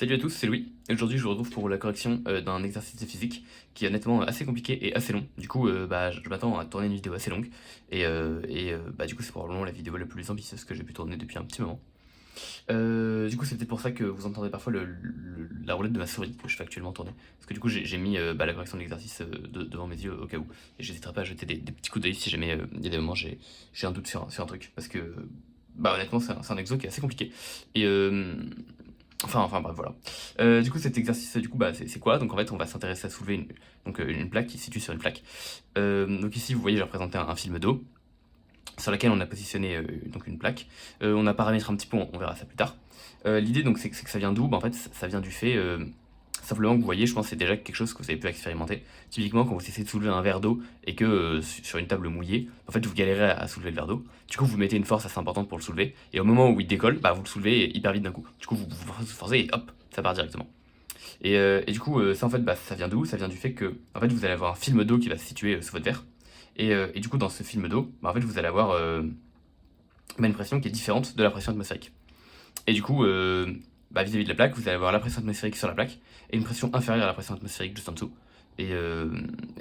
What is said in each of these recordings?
Salut à tous, c'est Louis. Aujourd'hui, je vous retrouve pour la correction d'un exercice de physique qui est honnêtement assez compliqué et assez long. Du coup, je m'attends à tourner une vidéo assez longue du coup, c'est probablement la vidéo la plus ambitieuse que j'ai pu tourner depuis un petit moment. Du coup, c'est peut-être pour ça que vous entendrez parfois la roulette de ma souris que je fais actuellement tourner. Parce que du coup, j'ai mis la correction de l'exercice devant mes yeux au cas où. Et j'hésiterai pas à jeter des petits coups d'œil si jamais il y a des moments j'ai un doute sur un truc. Parce que, honnêtement, c'est un exo qui est assez compliqué. Et bref, voilà. Du coup, cet exercice, c'est quoi? Donc, en fait, on va s'intéresser à soulever une plaque qui se situe sur une plaque. Donc ici, vous voyez, j'ai représenté un film d'eau sur laquelle on a positionné donc une plaque. On a paramétré un petit peu, on verra ça plus tard. L'idée, donc, c'est que ça vient d'où? En fait, ça vient du fait simplement que vous voyez, je pense que c'est déjà quelque chose que vous avez pu expérimenter. Typiquement, quand vous essayez de soulever un verre d'eau et que sur une table mouillée, en fait, vous galérez à soulever le verre d'eau. Du coup, vous mettez une force assez importante pour le soulever. Et au moment où il décolle, vous le soulevez hyper vite d'un coup. Du coup, vous forcez et hop, ça part directement. Et du coup, ça en fait, ça vient d'où? Ça vient du fait que en fait, vous allez avoir un film d'eau qui va se situer sous votre verre. Et du coup, dans ce film d'eau, en fait, vous allez avoir une pression qui est différente de la pression atmosphérique. Et du coup, vis-à-vis de la plaque, vous allez avoir la pression atmosphérique sur la plaque et une pression inférieure à la pression atmosphérique juste en dessous. Et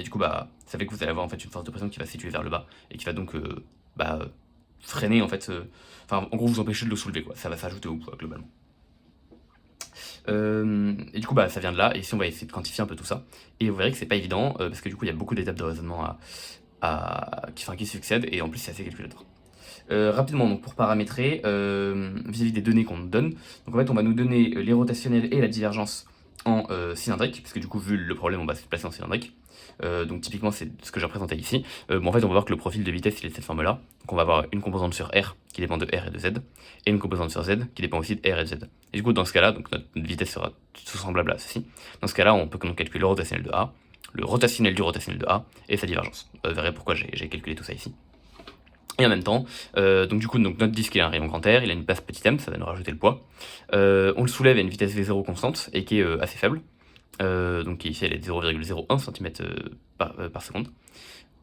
du coup, ça fait que vous allez avoir en fait une force de pression qui va se situer vers le bas et qui va donc freiner en fait. En gros, vous empêcher de le soulever, quoi. Ça va s'ajouter au poids globalement. Et du coup, ça vient de là. Et ici, on va essayer de quantifier un peu tout ça. Et vous verrez que c'est pas évident parce que du coup, il y a beaucoup d'étapes de raisonnement qui succèdent et en plus, c'est assez calculatoire. Rapidement, donc pour paramétrer vis-à-vis des données qu'on nous donne, donc en fait on va nous donner les rotationnels et la divergence en cylindrique, parce que du coup vu le problème on va se placer en cylindrique. Donc typiquement c'est ce que j'ai représenté ici. En fait on va voir que le profil de vitesse il est de cette forme là. Donc on va avoir une composante sur R qui dépend de R et de Z, et une composante sur Z qui dépend aussi de R et de Z. Et du coup dans ce cas là, donc notre vitesse sera tout semblable à ceci. Dans ce cas là on peut donc calculer le rotationnel de A, le rotationnel du rotationnel de A et sa divergence. Vous verrez pourquoi j'ai calculé tout ça ici. Et en même temps, donc notre disque il a un rayon grand R, il a une base petit m, ça va nous rajouter le poids. On le soulève à une vitesse V0 constante et qui est assez faible. Donc ici elle est de 0,01 cm par seconde.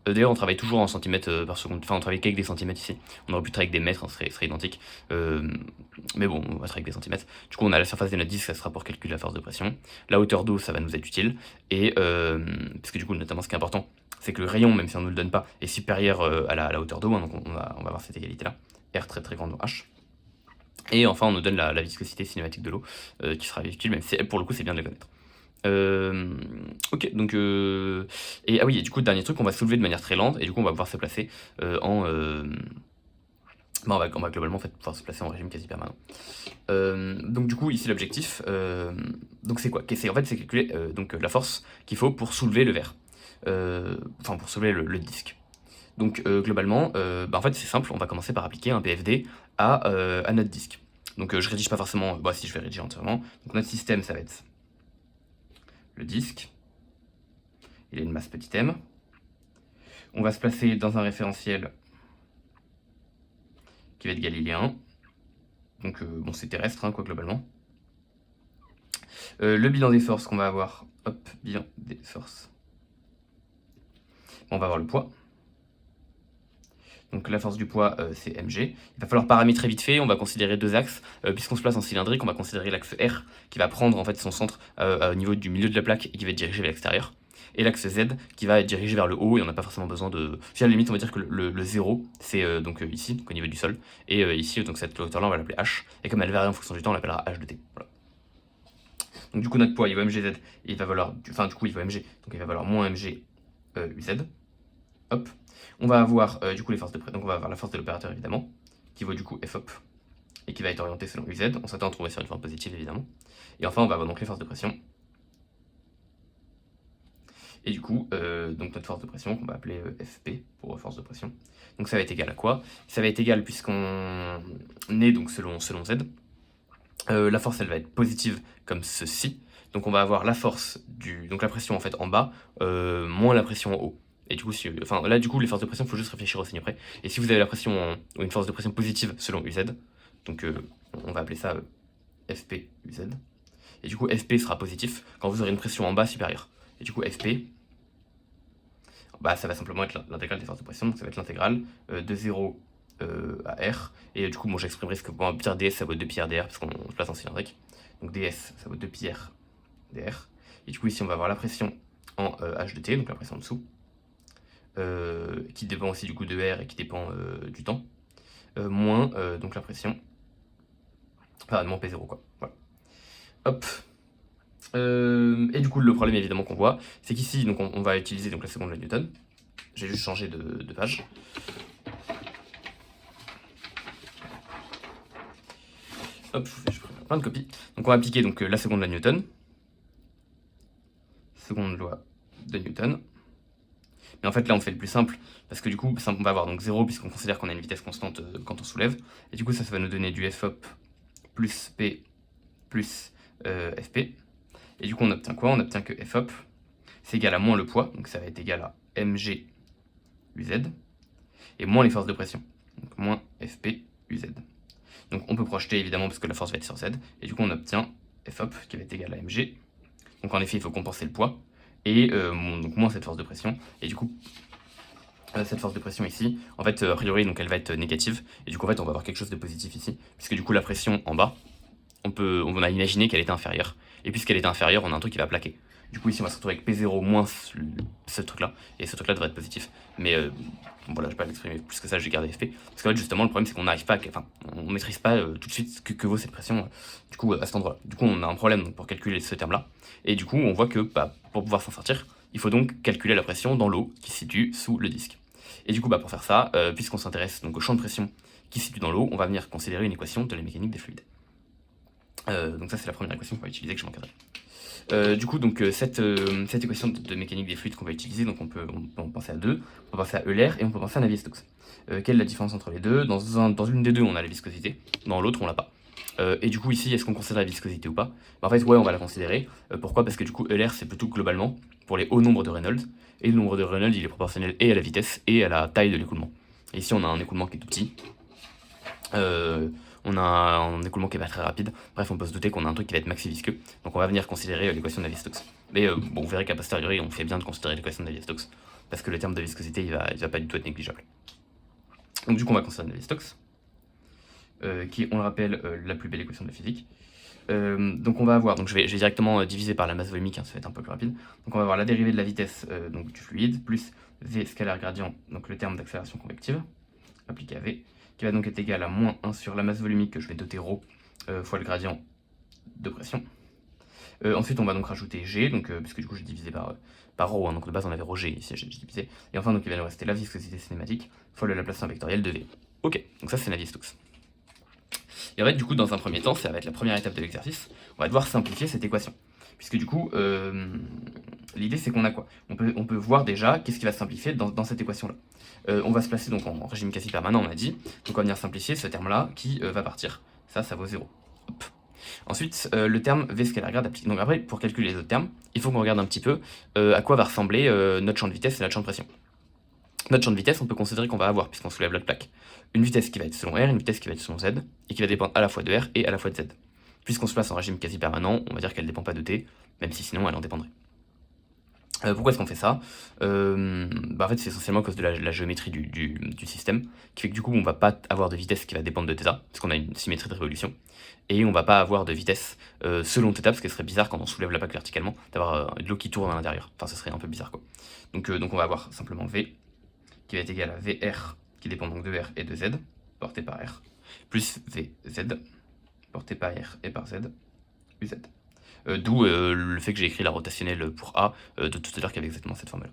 D'ailleurs on travaille toujours en centimètres par seconde, enfin on travaille qu'avec des centimètres ici. On aurait pu travailler avec des mètres, ce serait identique. Mais bon, on va travailler avec des centimètres. Du coup on a la surface de notre disque, ça sera pour calculer la force de pression. La hauteur d'eau, ça va nous être utile. Et parce que du coup notamment ce qui est important, c'est que le rayon, même si on ne nous le donne pas, est supérieur à la hauteur d'eau, hein, donc on va avoir cette égalité-là, R très très grande dans H. Et enfin, on nous donne la viscosité cinématique de l'eau, qui sera utile, même si pour le coup, c'est bien de la connaître. Ok, donc... Et ah oui, et du coup, dernier truc, on va soulever de manière très lente, et du coup, on va pouvoir se placer on va globalement en fait, pouvoir se placer en régime quasi permanent. Donc du coup, ici, l'objectif, donc c'est quoi? En fait, c'est calculer la force qu'il faut pour soulever le verre. Pour soulever le disque. Donc globalement, en fait c'est simple, on va commencer par appliquer un PFD à notre disque. Donc je rédige pas forcément, si je vais rédiger entièrement. Donc notre système ça va être le disque, il a une masse petit m. On va se placer dans un référentiel qui va être galiléen. Donc c'est terrestre quoi globalement. Le bilan des forces qu'on va avoir, hop, bilan des forces. On va avoir le poids. Donc la force du poids, c'est mg. Il va falloir paramétrer vite fait, on va considérer deux axes. Puisqu'on se place en cylindrique, on va considérer l'axe R, qui va prendre en fait son centre au niveau du milieu de la plaque et qui va être dirigé vers l'extérieur. Et l'axe Z, qui va être dirigé vers le haut, et on n'a pas forcément besoin de... À la limite, on va dire que le 0, c'est ici, donc au niveau du sol. Et ici, donc cette hauteur-là, on va l'appeler H. Et comme elle varie en fonction du temps, on l'appellera H de t. Voilà. Donc du coup, notre poids, il va mgz, il va valoir... Enfin, du coup, il va mg, donc il va valoir moins mg uz. Hop. On va avoir du coup les forces de pression, donc on va avoir la force de l'opérateur évidemment, qui vaut du coup F hop, et qui va être orientée selon UZ. On s'attend à trouver sur une forme positive évidemment. Et enfin on va avoir donc les forces de pression. Et du coup, donc notre force de pression qu'on va appeler FP pour force de pression. Donc ça va être égal à quoi? Ça va être égal puisqu'on est donc selon Z. La force elle va être positive comme ceci. Donc on va avoir la force donc la pression en fait en bas moins la pression en haut. Et du coup, là, du coup, les forces de pression, il faut juste réfléchir au signe près. Et si vous avez la pression ou une force de pression positive selon UZ, donc on va appeler ça FP UZ. Et du coup, FP sera positif quand vous aurez une pression en bas supérieure. Et du coup, FP, ça va simplement être l'intégrale des forces de pression. Donc ça va être l'intégrale de 0 à R. Et du coup, bon, j'exprimerai ce que pour dire ds, ça vaut 2 pi r dr, parce qu'on se place en cylindrique. Donc ds, ça vaut 2 pi r dr. Et du coup, ici, on va avoir la pression en h de t, donc la pression en dessous, qui dépend aussi du coup de r et qui dépend du temps, moins donc la pression, enfin moins P0 quoi. Voilà. Hop. Et du coup, le problème évidemment qu'on voit, c'est qu'ici, donc on va utiliser donc la seconde loi de Newton. J'ai juste changé de page. Hop, je prends plein de copies. Donc on va appliquer donc la seconde loi de Newton. Seconde loi de Newton. Mais en fait là on fait le plus simple, parce que du coup on va avoir donc 0 puisqu'on considère qu'on a une vitesse constante quand on soulève. Et du coup ça va nous donner du Fop plus P plus Fp. Et du coup on obtient quoi? On obtient que Fop c'est égal à moins le poids, donc ça va être égal à mg uz, et moins les forces de pression, donc moins Fp uz. Donc on peut projeter évidemment parce que la force va être sur z, et du coup on obtient Fop qui va être égal à mg. Donc en effet il faut compenser le poids, et donc moins cette force de pression, et du coup cette force de pression ici, en fait a priori donc elle va être négative, et du coup en fait on va avoir quelque chose de positif ici, puisque du coup la pression en bas, on a imaginé qu'elle était inférieure, et puisqu'elle était inférieure on a un truc qui va plaquer. Du coup ici on va se retrouver avec P0 moins ce truc là, et ce truc là devrait être positif, mais bon, voilà, je vais pas l'exprimer plus que ça, je vais garder FP, parce qu'en fait justement le problème c'est qu'on n'arrive pas, on maîtrise pas tout de suite que vaut cette pression, du coup à cet endroit là. Du coup on a un problème donc, pour calculer ce terme là, et du coup on voit que pour pouvoir s'en sortir, il faut donc calculer la pression dans l'eau qui se situe sous le disque. Et du coup pour faire ça, puisqu'on s'intéresse donc au champ de pression qui se situe dans l'eau, on va venir considérer une équation de la mécanique des fluides. Donc ça c'est la première équation qu'on va utiliser, que je m'encadre. Du coup, donc, cette équation de mécanique des fluides qu'on va utiliser, donc on peut penser à deux, on peut penser à Euler et on peut penser à Navier-Stokes. Quelle est la différence entre les deux? Dans une des deux, on a la viscosité, dans l'autre, on l'a pas. Et du coup, ici, est-ce qu'on considère la viscosité ou pas? En fait, ouais, on va la considérer. Pourquoi? Parce que du coup, Euler, c'est plutôt globalement pour les hauts nombres de Reynolds, et le nombre de Reynolds, il est proportionnel et à la vitesse et à la taille de l'écoulement. Et ici, on a un écoulement qui est tout petit. On a un écoulement qui est pas très rapide. Bref, on peut se douter qu'on a un truc qui va être maxi visqueux. Donc on va venir considérer l'équation de Navier-Stokes. Mais bon, vous verrez qu'à posteriori, on fait bien de considérer l'équation de Navier-Stokes, parce que le terme de viscosité, il va pas du tout être négligeable. Donc du coup, on va considérer Navier-Stokes, qui, on le rappelle, la plus belle équation de la physique. Donc on va avoir, donc je vais directement diviser par la masse volumique, hein, ça va être un peu plus rapide. Donc on va avoir la dérivée de la vitesse donc du fluide, plus v scalaire gradient, donc le terme d'accélération convective, appliqué à v, qui va donc être égal à moins 1 sur la masse volumique que je vais doter ρ fois le gradient de pression. Ensuite on va donc rajouter g, donc, puisque du coup j'ai divisé par ρ, hein, donc de base on avait ρg, ici j'ai divisé. Et enfin donc il va nous rester la viscosité cinématique fois le Laplacien vectoriel de v. Ok, donc ça c'est Navier-Stokes. Et en fait, du coup, dans un premier temps, ça va être la première étape de l'exercice, on va devoir simplifier cette équation. Puisque du coup, l'idée c'est qu'on a quoi? On peut voir déjà qu'est-ce qui va simplifier dans cette équation-là. On va se placer donc en régime quasi permanent, on a dit. Donc on va venir simplifier ce terme-là qui va partir. Ça vaut 0. Hop. Ensuite, le terme v scalaire grade appliqué. Donc après, pour calculer les autres termes, il faut qu'on regarde un petit peu à quoi va ressembler notre champ de vitesse et notre champ de pression. Notre champ de vitesse, on peut considérer qu'on va avoir, puisqu'on soulève la plaque, une vitesse qui va être selon R, une vitesse qui va être selon Z, et qui va dépendre à la fois de R et à la fois de Z. Puisqu'on se place en régime quasi permanent, on va dire qu'elle ne dépend pas de T, même si sinon elle en dépendrait. Pourquoi est-ce qu'on fait ça? En fait, c'est essentiellement à cause de la géométrie du système, qui fait que du coup, on va pas avoir de vitesse qui va dépendre de θ, parce qu'on a une symétrie de révolution, et on va pas avoir de vitesse selon θ, parce que ce serait bizarre quand on soulève la plaque verticalement, d'avoir de l'eau qui tourne à l'intérieur. Enfin, ce serait un peu bizarre, quoi. Donc on va avoir simplement V, qui va être égal à VR, qui dépend donc de R et de Z, porté par R, plus VZ, porté par R et par Z, UZ. D'où le fait que j'ai écrit la rotationnelle pour A de tout à l'heure qui avait exactement cette formule.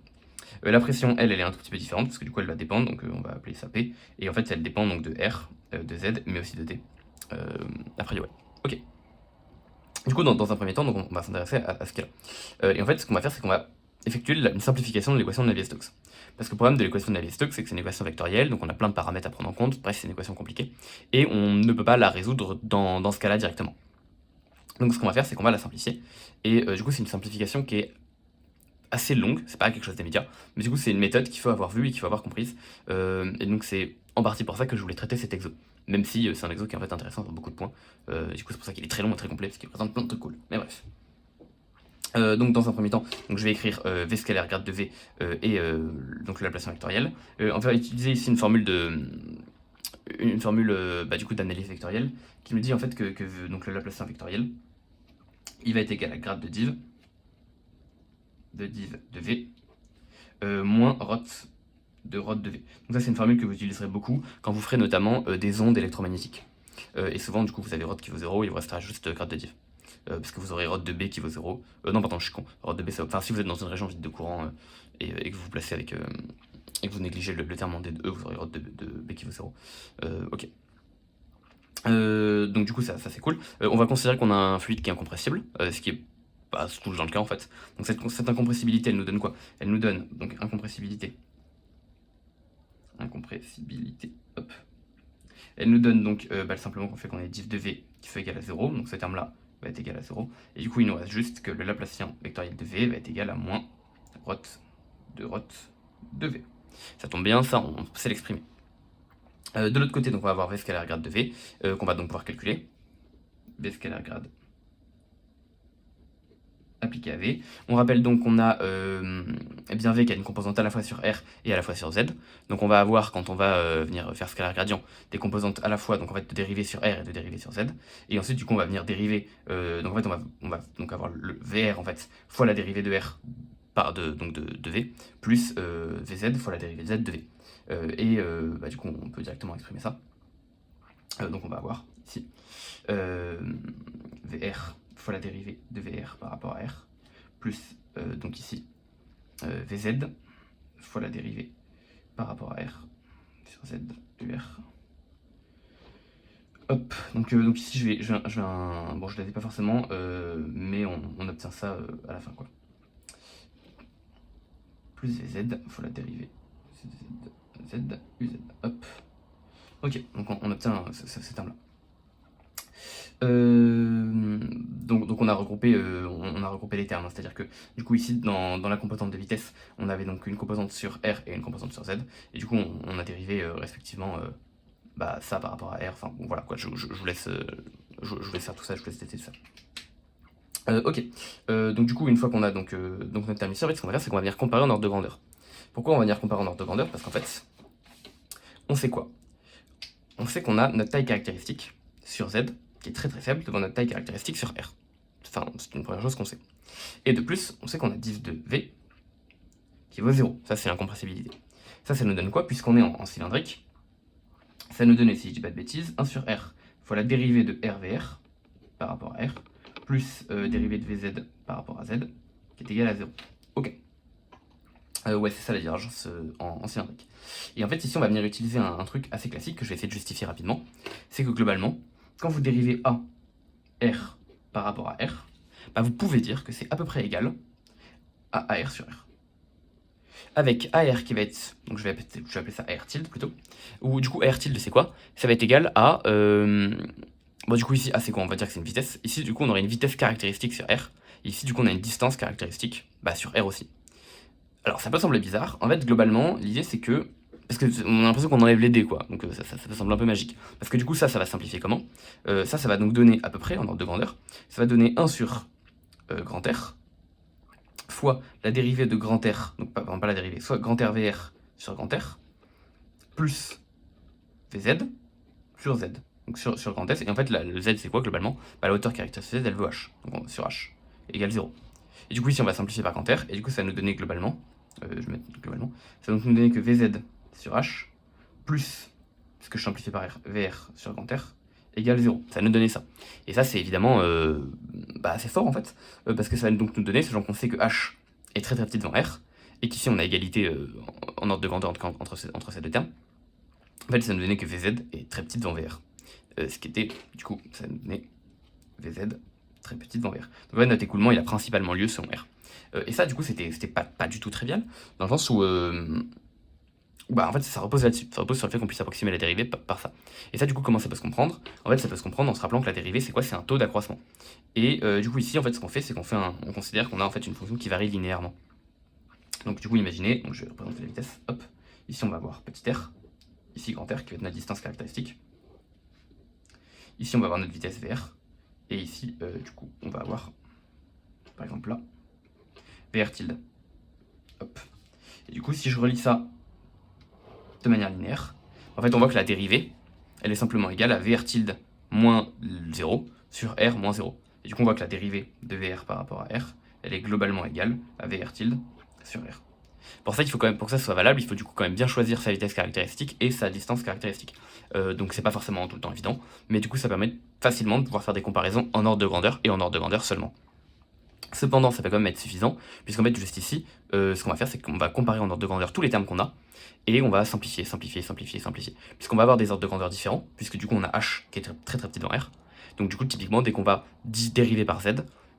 La pression, elle est un tout petit peu différente, parce que du coup elle va dépendre, donc on va appeler ça P, et en fait elle dépend donc de R, de Z, mais aussi de T, a priori. Ok. Du coup, dans un premier temps, donc on va s'intéresser à ce cas-là. Et en fait, ce qu'on va faire, c'est qu'on va effectuer une simplification de l'équation de Navier-Stokes. Parce que le problème de l'équation de Navier-Stokes, c'est que c'est une équation vectorielle, donc on a plein de paramètres à prendre en compte, bref, c'est une équation compliquée, et on ne peut pas la résoudre dans ce cas-là directement. Donc ce qu'on va faire, c'est qu'on va la simplifier, et du coup, c'est une simplification qui est assez longue, c'est pas quelque chose d'immédiat, mais du coup, c'est une méthode qu'il faut avoir vue et qu'il faut avoir comprise, et donc c'est en partie pour ça que je voulais traiter cet exo. Même si c'est un exo qui est en fait intéressant dans beaucoup de points, du coup c'est pour ça qu'il est très long et très complet, parce qu'il présente plein de trucs cool, mais bref. Donc dans un premier temps, donc je vais écrire v scalaire grade de v et donc le Laplacien vectoriel. On va utiliser ici une formule une formule du coup d'analyse vectorielle qui me dit en fait que donc le Laplacien vectoriel, il va être égal à grade de div de v moins rot de v. Donc ça c'est une formule que vous utiliserez beaucoup quand vous ferez notamment des ondes électromagnétiques. Et souvent du coup vous avez rot qui vaut 0, il vous restera juste grade de div. Parce que vous aurez rod de B qui vaut 0. Non pardon je suis con, rod de B ça... Enfin si vous êtes dans une région vide de courant et que vous vous placez avec... et que vous négligez le terme en D de E, vous aurez rod de B qui vaut 0. Ok. Donc du coup ça c'est cool. On va considérer qu'on a un fluide qui est incompressible, ce qui est pas toujours dans le cas en fait. Donc cette incompressibilité elle nous donne quoi? Elle nous donne donc incompressibilité, hop. Elle nous donne donc simplement qu'on fait qu'on ait div de V qui soit égal à 0, donc ce terme là va être égal à 0, et du coup il nous reste juste que le Laplacien vectoriel de V va être égal à moins rot de V. Ça tombe bien, ça on sait l'exprimer. De l'autre côté, donc on va avoir V scalaire grade de V, qu'on va donc pouvoir calculer. V scalaire grade appliqué à V. On rappelle donc qu'on a bien V qui a une composante à la fois sur R et à la fois sur Z. Donc on va avoir, quand on va venir faire scalaire gradient, des composantes à la fois donc en fait, de dérivées sur R et de dérivées sur Z. Et ensuite du coup on va venir dériver, donc en fait on va donc avoir le VR en fait fois la dérivée de R de V, plus Vz fois la dérivée de Z de V. Du coup on peut directement exprimer ça. Donc on va avoir ici VR fois la dérivée de VR par rapport à R, plus donc ici Vz fois la dérivée par rapport à R sur Z de R. Hop, donc ici je vais un... Bon je l'avais pas forcément, mais on obtient ça à la fin quoi. Plus Vz fois la dérivée Z UZ, hop. Ok, donc on obtient ces termes là. Donc on a regroupé les termes, hein. C'est-à-dire que du coup ici dans la composante de vitesse, on avait donc une composante sur R et une composante sur Z, et du coup on a dérivé respectivement ça par rapport à R, enfin bon, voilà quoi, je vous laisse faire tout ça, je vous laisse tester tout ça. Ok, donc du coup une fois qu'on a donc notre terme ici, en fait ce qu'on va faire c'est qu'on va venir comparer en ordre de grandeur. Pourquoi on va venir comparer en ordre de grandeur? Parce qu'en fait, on sait quoi? On sait qu'on a notre taille caractéristique sur Z, qui est très très faible, devant notre taille caractéristique sur R. Enfin, c'est une première chose qu'on sait. Et de plus, on sait qu'on a div de V qui vaut 0. Ça, c'est l'incompressibilité. Ça nous donne quoi? Puisqu'on est en cylindrique, ça nous donne, si je dis pas de bêtises, 1 sur R fois la dérivée de RVR par rapport à R, plus dérivée de VZ par rapport à Z, qui est égale à 0. Ok. Ouais, c'est ça la divergence en cylindrique. Et en fait, ici, on va venir utiliser un truc assez classique que je vais essayer de justifier rapidement. C'est que globalement, quand vous dérivez A, R par rapport à R, vous pouvez dire que c'est à peu près égal à AR sur R. Avec AR qui va être, donc je vais appeler ça AR tilde plutôt, ou du coup AR tilde c'est quoi? Ça va être égal à, du coup ici A c'est quoi? On va dire que c'est une vitesse. Ici du coup on aurait une vitesse caractéristique sur R, et ici du coup on a une distance caractéristique sur R aussi. Alors ça peut sembler bizarre, en fait globalement l'idée c'est que, parce qu'on a l'impression qu'on enlève les dés quoi, donc ça peut sembler un peu magique. Parce que du coup ça va simplifier comment? Ça va donc donner à peu près, en ordre de grandeur, ça va donner 1 sur grand R, fois la dérivée de grand R, donc pas la dérivée, soit grand R VR sur grand R, plus Vz sur Z, donc sur grand S, et en fait le Z c'est quoi globalement? La hauteur caractéristique Z elle veut H, donc sur H égale 0. Et du coup ici on va simplifier par grand R, et du coup ça va nous donner globalement, ça va donc nous donner que Vz sur H, plus, parce que je simplifie par R, VR sur grand R, égale 0. Ça va nous donner ça. Et ça c'est évidemment assez fort en fait, parce que ça va donc nous donner, sachant qu'on sait que H est très très petit devant R, et qu'ici on a égalité en ordre de grandeur entre ces deux termes. En fait ça nous donnait que Vz est très petit devant VR. Ce qui était, du coup, ça nous donnait Vz très petit devant R. Donc ouais, notre écoulement il a principalement lieu selon R. Et ça du coup c'était pas du tout trivial, dans le sens où en fait ça repose là-dessus, ça repose sur le fait qu'on puisse approximer la dérivée par ça. Et ça du coup comment ça peut se comprendre? En fait ça peut se comprendre en se rappelant que la dérivée c'est quoi? C'est un taux d'accroissement. Et du coup ici en fait ce qu'on fait c'est qu'on considère qu'on a en fait une fonction qui varie linéairement. Donc du coup imaginez, donc je vais représenter la vitesse, hop, ici on va avoir petit r, ici grand R qui va être notre distance caractéristique. Ici on va avoir notre vitesse VR, et ici du coup on va avoir par exemple là VR tilde. Hop. Et du coup si je relis ça de manière linéaire, en fait on voit que la dérivée, elle est simplement égale à VR tilde moins 0 sur R moins 0. Et du coup on voit que la dérivée de VR par rapport à R, elle est globalement égale à VR tilde sur R. Pour ça, il faut quand même, pour que ça soit valable, il faut du coup quand même bien choisir sa vitesse caractéristique et sa distance caractéristique. Donc c'est pas forcément tout le temps évident, mais du coup ça permet facilement de pouvoir faire des comparaisons en ordre de grandeur et en ordre de grandeur seulement. Cependant, ça peut quand même être suffisant, puisqu'en fait, juste ici, ce qu'on va faire, c'est qu'on va comparer en ordre de grandeur tous les termes qu'on a, et on va simplifier, simplifier, simplifier, simplifier. Puisqu'on va avoir des ordres de grandeur différents, puisque du coup, on a h qui est très très petit dans R. Donc du coup, typiquement, dès qu'on va dériver par z,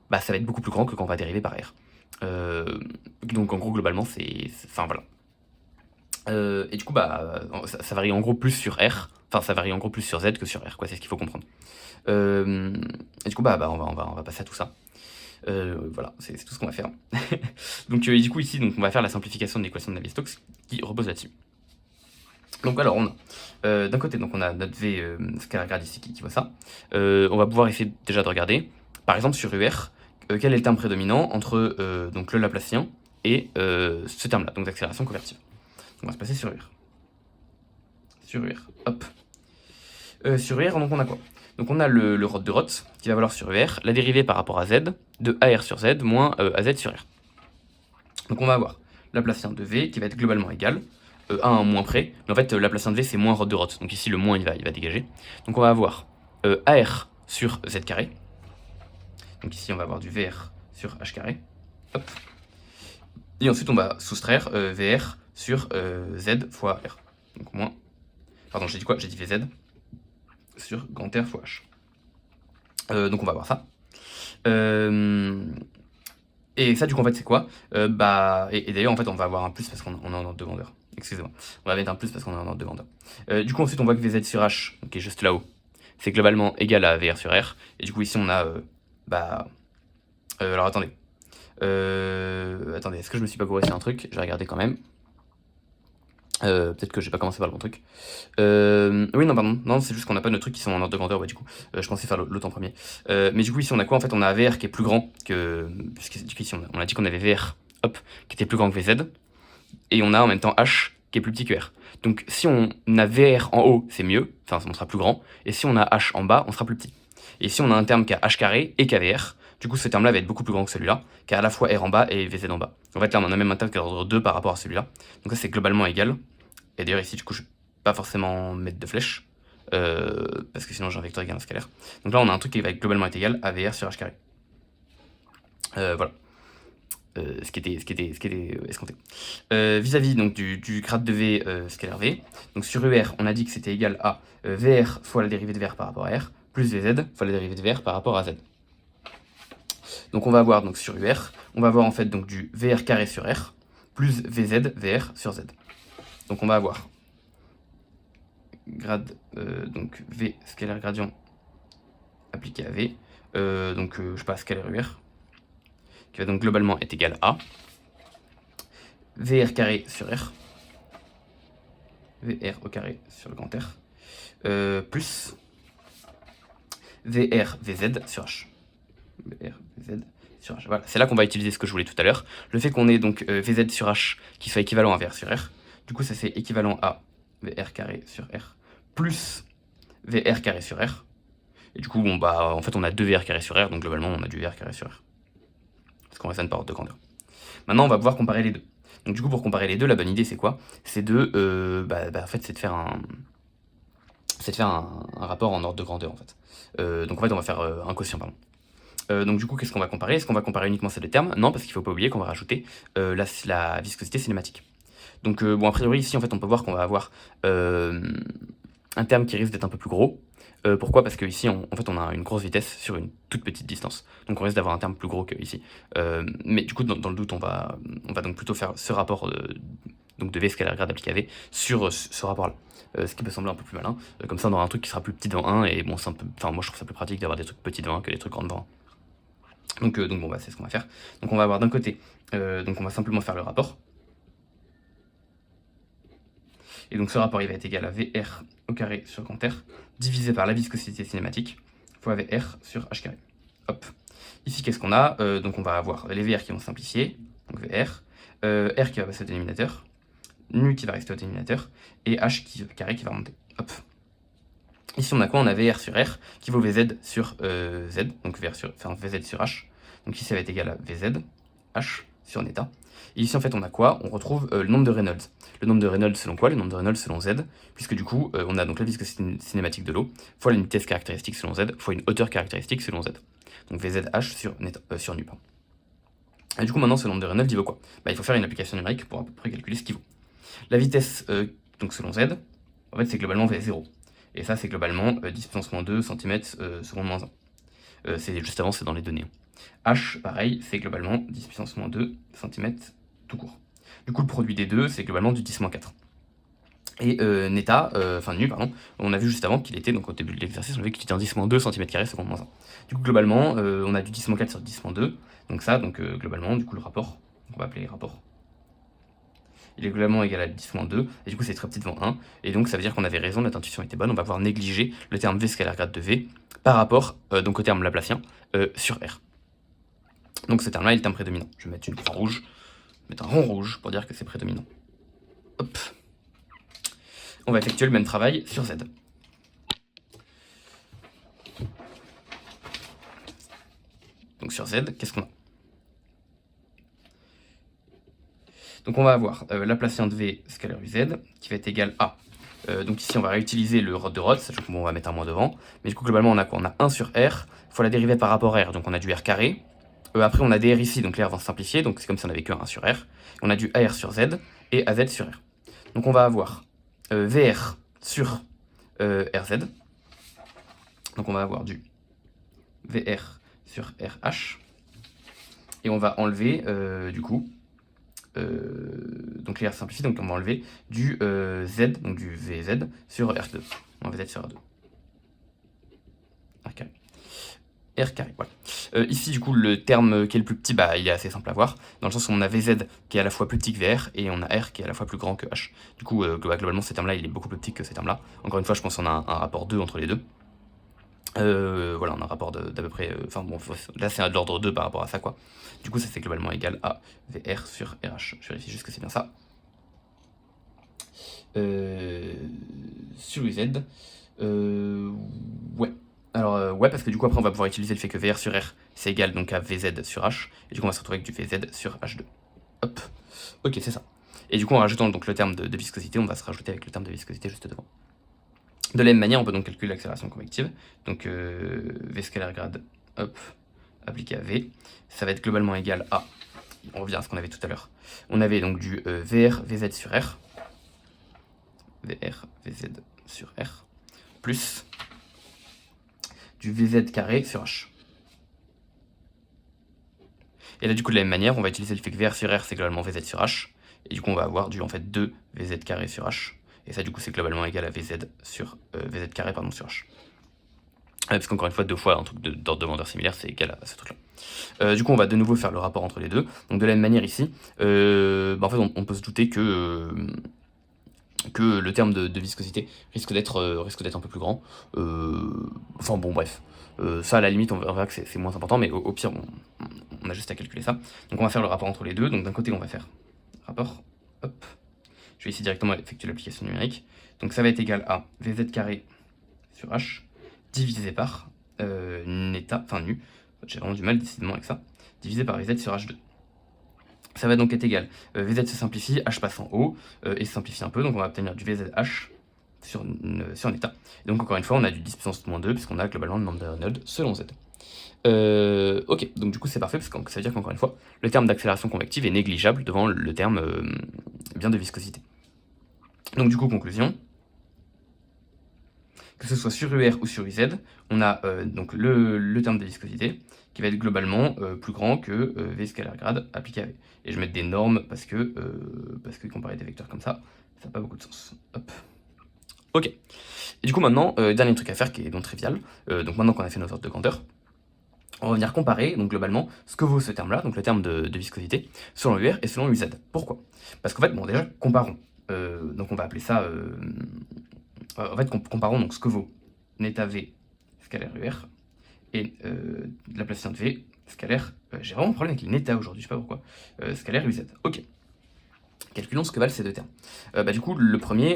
bah, ça va être beaucoup plus grand que quand on va dériver par R. Donc en gros, globalement, enfin voilà. Et du coup, bah, ça varie en gros plus sur R, enfin ça varie en gros plus sur Z que sur R, quoi, c'est ce qu'il faut comprendre. Et du coup, bah, on va passer à tout ça. Voilà, c'est tout ce qu'on va faire. Donc du coup ici, donc, on va faire la simplification de l'équation de Navier-Stokes qui repose là-dessus. Donc alors on a, d'un côté, donc on a notre V scalaire grade ici qui voit ça. On va pouvoir essayer déjà de regarder, par exemple sur UR, quel est le terme prédominant entre donc le Laplacien et ce terme-là, donc d'accélération convertive. On va se passer sur UR. Sur UR, hop. Sur UR, donc on a quoi? Donc on a le Roth de Roth qui va valoir sur UR la dérivée par rapport à Z de AR sur Z moins AZ sur R. Donc on va avoir Laplacien de V qui va être globalement égal à un moins près. Mais en fait, Laplacien de V c'est moins Roth de Roth. Donc ici le moins il va dégager. Donc on va avoir AR sur Z carré. Donc ici on va avoir du VR sur H carré. Hop. Et ensuite on va soustraire VR sur Z fois R. Donc moins. Pardon, j'ai dit quoi? J'ai dit VZ sur grand R fois H. Donc on va voir ça. Et ça, du coup, en fait, c'est quoi? Et d'ailleurs, en fait, on va avoir un plus parce qu'on est en ordre de grandeur. Excusez-moi. On va mettre un plus parce qu'on est en ordre de grandeur. Du coup, ensuite, on voit que VZ sur H, qui est juste là-haut, c'est globalement égal à VR sur R. Et du coup, ici, on a... alors, attendez. Attendez, est-ce que je me suis pas gouré sur un truc? Je vais regarder quand même. Peut-être que j'ai pas commencé par le bon truc. Oui, non, pardon. Non, c'est juste qu'on n'a pas nos trucs qui sont en ordre de grandeur. Ouais, du coup, je pensais faire l'autre en premier. Mais du coup, ici, on a quoi? En fait, on a VR qui est plus grand que. Puisque du coup, ici, on a dit qu'on avait VR, hop, qui était plus grand que VZ. Et on a en même temps H qui est plus petit que R. Donc, si on a VR en haut, c'est mieux. Enfin, on sera plus grand. Et si on a H en bas, on sera plus petit. Et si on a un terme qui a H carré et qui a VR, du coup, ce terme-là va être beaucoup plus grand que celui-là, qui a à la fois R en bas et VZ en bas. En fait, là, on a même un terme qui est d'ordre 2 par rapport à celui-là. Donc, ça, c'est globalement égal. Et d'ailleurs, ici, du coup, je ne vais pas forcément mettre de flèche, parce que sinon, j'ai un vecteur égal à un scalaire. Donc là, on a un truc qui va globalement être égal à VR sur H carré. Voilà. Ce qui était escompté. Vis-à-vis donc du grade de V scalaire V, donc sur UR, on a dit que c'était égal à VR fois la dérivée de VR par rapport à R, plus VZ fois la dérivée de VR par rapport à Z. Donc on va avoir donc sur UR, on va avoir en fait donc du VR carré sur R, plus VZ VR sur Z. Donc on va avoir grade, donc V scalaire gradient appliqué à V, je sais pas, scalaire UR, qui va donc globalement être égal à VR carré sur R, VR au carré sur le grand R, plus VR VZ sur H. VR VZ sur H. Voilà, c'est là qu'on va utiliser ce que je voulais tout à l'heure. Le fait qu'on ait donc VZ sur H qui soit équivalent à VR sur R, du coup ça c'est équivalent à VR carré sur R plus VR carré sur R. Et du coup, en fait on a 2 VR carré sur R, donc globalement on a du VR carré sur R. Parce qu'on raisonne par ordre de grandeur. Maintenant on va pouvoir comparer les deux. Donc du coup pour comparer les deux, la bonne idée c'est quoi? C'est de, en fait c'est de faire un rapport en ordre de grandeur en fait. Donc en fait on va faire un quotient, pardon. Donc du coup, qu'est-ce qu'on va comparer? Est-ce qu'on va comparer uniquement ces deux termes? Non, parce qu'il ne faut pas oublier qu'on va rajouter la viscosité cinématique. Donc a priori ici en fait on peut voir qu'on va avoir un terme qui risque d'être un peu plus gros. Pourquoi? Parce que ici en fait on a une grosse vitesse sur une toute petite distance. Donc on risque d'avoir un terme plus gros que ici. Mais du coup dans le doute on va donc plutôt faire ce rapport donc de V scalaire grade appliqué à V sur ce rapport-là. Ce qui peut sembler un peu plus malin. Comme ça on aura un truc qui sera plus petit dans 1 et bon c'est un peu. Enfin moi je trouve ça plus pratique d'avoir des trucs petits dans 1 que des trucs grands dans 1. Donc c'est ce qu'on va faire. Donc on va avoir d'un côté, donc on va simplement faire le rapport. Et donc ce rapport il va être égal à VR au carré sur grand R divisé par la viscosité cinématique fois VR sur H carré. Hop. Ici qu'est-ce qu'on a? Donc on va avoir les VR qui vont simplifier, donc VR, R qui va passer au dénominateur, nu qui va rester au dénominateur, et h carré qui va remonter. Hop. Ici on a quoi? On a VR sur R qui vaut VZ sur Z, donc VZ sur H. Donc ici ça va être égal à VZ, H sur n état. Et ici en fait on a quoi? On retrouve le nombre de Reynolds. Le nombre de Reynolds selon quoi? Le nombre de Reynolds selon Z, puisque du coup on a donc la viscosité cinématique de l'eau, fois une vitesse caractéristique selon Z, fois une hauteur caractéristique selon Z. Donc VZH sur nu. Et du coup maintenant ce nombre de Reynolds il vaut quoi? Il faut faire une application numérique pour à peu près calculer ce qu'il vaut. La vitesse donc selon Z, en fait c'est globalement V0. Et ça, c'est globalement 10 puissance moins 2 cm seconde moins 1. C'est juste avant, c'est dans les données. H, pareil, c'est globalement 10 puissance moins 2 cm tout court. Du coup, le produit des deux, c'est globalement du 10 moins 4. Et nu, pardon, on a vu juste avant qu'il était, donc au début de l'exercice, on a vu qu'il était en 10 moins 2 cm² seconde moins 1. Du coup, globalement, on a du 10 moins 4 sur 10 moins 2. Donc ça, globalement, du coup, le rapport, on va appeler rapport, il est globalement égal à 10-2, et du coup c'est très petit devant 1, et donc ça veut dire qu'on avait raison, notre intuition était bonne, on va pouvoir négliger le terme V scalaire grade de V par rapport donc au terme laplacien sur R. Donc ce terme-là est le terme prédominant. Je vais mettre une croix rouge, mettre un rond rouge pour dire que c'est prédominant. Hop. On va effectuer le même travail sur Z. Donc sur Z, qu'est-ce qu'on a? Donc on va avoir Laplacien de V scalaire UZ qui va être égal à... donc ici on va réutiliser le Rod de Rod, sachant qu'on va mettre un moins devant. Mais du coup globalement on a quoi? On a 1 sur R, fois la dérivée par rapport à R, donc on a du R carré. Après on a des R ici, donc les R vont se simplifier, donc c'est comme si on avait que 1 sur R. On a du AR sur Z et AZ sur R. Donc on va avoir VR sur RZ. Donc on va avoir du VR sur RH. Et on va enlever du coup... donc les R simplifient, donc on va enlever du Z, donc du VZ sur R2. On va VZ sur R2. R carré. R carré, voilà. Ici, du coup, le terme qui est le plus petit, il est assez simple à voir, dans le sens où on a VZ qui est à la fois plus petit que VR, et on a R qui est à la fois plus grand que H. Du coup, globalement, ce terme-là, il est beaucoup plus petit que ce terme-là. Encore une fois, je pense qu'on a un rapport 2 entre les deux. Voilà, on a un rapport d'à peu près... Enfin bon, là c'est de l'ordre 2 par rapport à ça, quoi. Du coup, ça c'est globalement égal à VR sur RH. Je vérifie juste que c'est bien ça. Sur UZ... ouais. Alors, ouais, parce que du coup, après, on va pouvoir utiliser le fait que VR sur R, c'est égal donc à VZ sur H. Et du coup, on va se retrouver avec du VZ sur H2. Hop. Ok, c'est ça. Et du coup, en rajoutant donc le terme de viscosité, on va se rajouter avec le terme de viscosité juste devant. De la même manière, on peut donc calculer l'accélération convective. Donc V scalaire grade, hop, appliqué à V. Ça va être globalement égal à, on revient à ce qu'on avait tout à l'heure. On avait donc du VR VZ sur R. VR VZ sur R. Plus du VZ carré sur H. Et là, du coup, de la même manière, on va utiliser le fait que VR sur R, c'est globalement VZ sur H. Et du coup, on va avoir du, en fait, 2 VZ carré sur H. Et ça, du coup, c'est globalement égal à VZ sur VZ carré, pardon, sur H. Parce qu'encore une fois, 2 fois un truc d'ordre de grandeur similaire, c'est égal à ce truc-là. Du coup, on va de nouveau faire le rapport entre les deux. Donc, de la même manière ici, en fait, on peut se douter que le terme de viscosité risque d'être un peu plus grand. Enfin bon, bref. Ça, à la limite, on verra que c'est moins important, mais au pire, on a juste à calculer ça. Donc on va faire le rapport entre les deux. Donc d'un côté, on va faire rapport, hop. Je vais ici directement effectuer l'application numérique. Donc ça va être égal à VZ carré sur H divisé par nu. J'ai vraiment du mal décidément avec ça. Divisé par VZ sur H2. Ça va donc être égal. VZ se simplifie, H passe en haut et se simplifie un peu. Donc on va obtenir du VZH sur un état. Et donc encore une fois, on a du 10 puissance moins 2 puisqu'on a globalement le nombre de Reynolds selon Z. Ok, donc du coup c'est parfait parce que ça veut dire qu'encore une fois, le terme d'accélération convective est négligeable devant le terme bien de viscosité. Donc du coup, conclusion, que ce soit sur UR ou sur UZ, on a donc le terme de viscosité qui va être globalement plus grand que V scalaire grade appliqué à V. Et je vais mettre des normes parce que comparer des vecteurs comme ça n'a pas beaucoup de sens. Hop. Ok. Et du coup maintenant, dernier truc à faire qui est donc trivial. Donc maintenant qu'on a fait nos ordres de grandeur, on va venir comparer, donc globalement, ce que vaut ce terme-là, donc le terme de viscosité, selon UR et selon UZ. Pourquoi? Parce qu'en fait, bon déjà, comparons. Donc on va appeler ça... en fait, comparons donc ce que vaut neta V scalaire UR et Laplacien de V scalaire... j'ai vraiment un problème avec les neta aujourd'hui, je sais pas pourquoi. Scalaire UZ. Ok. Calculons ce que valent ces deux termes. Du coup, le premier,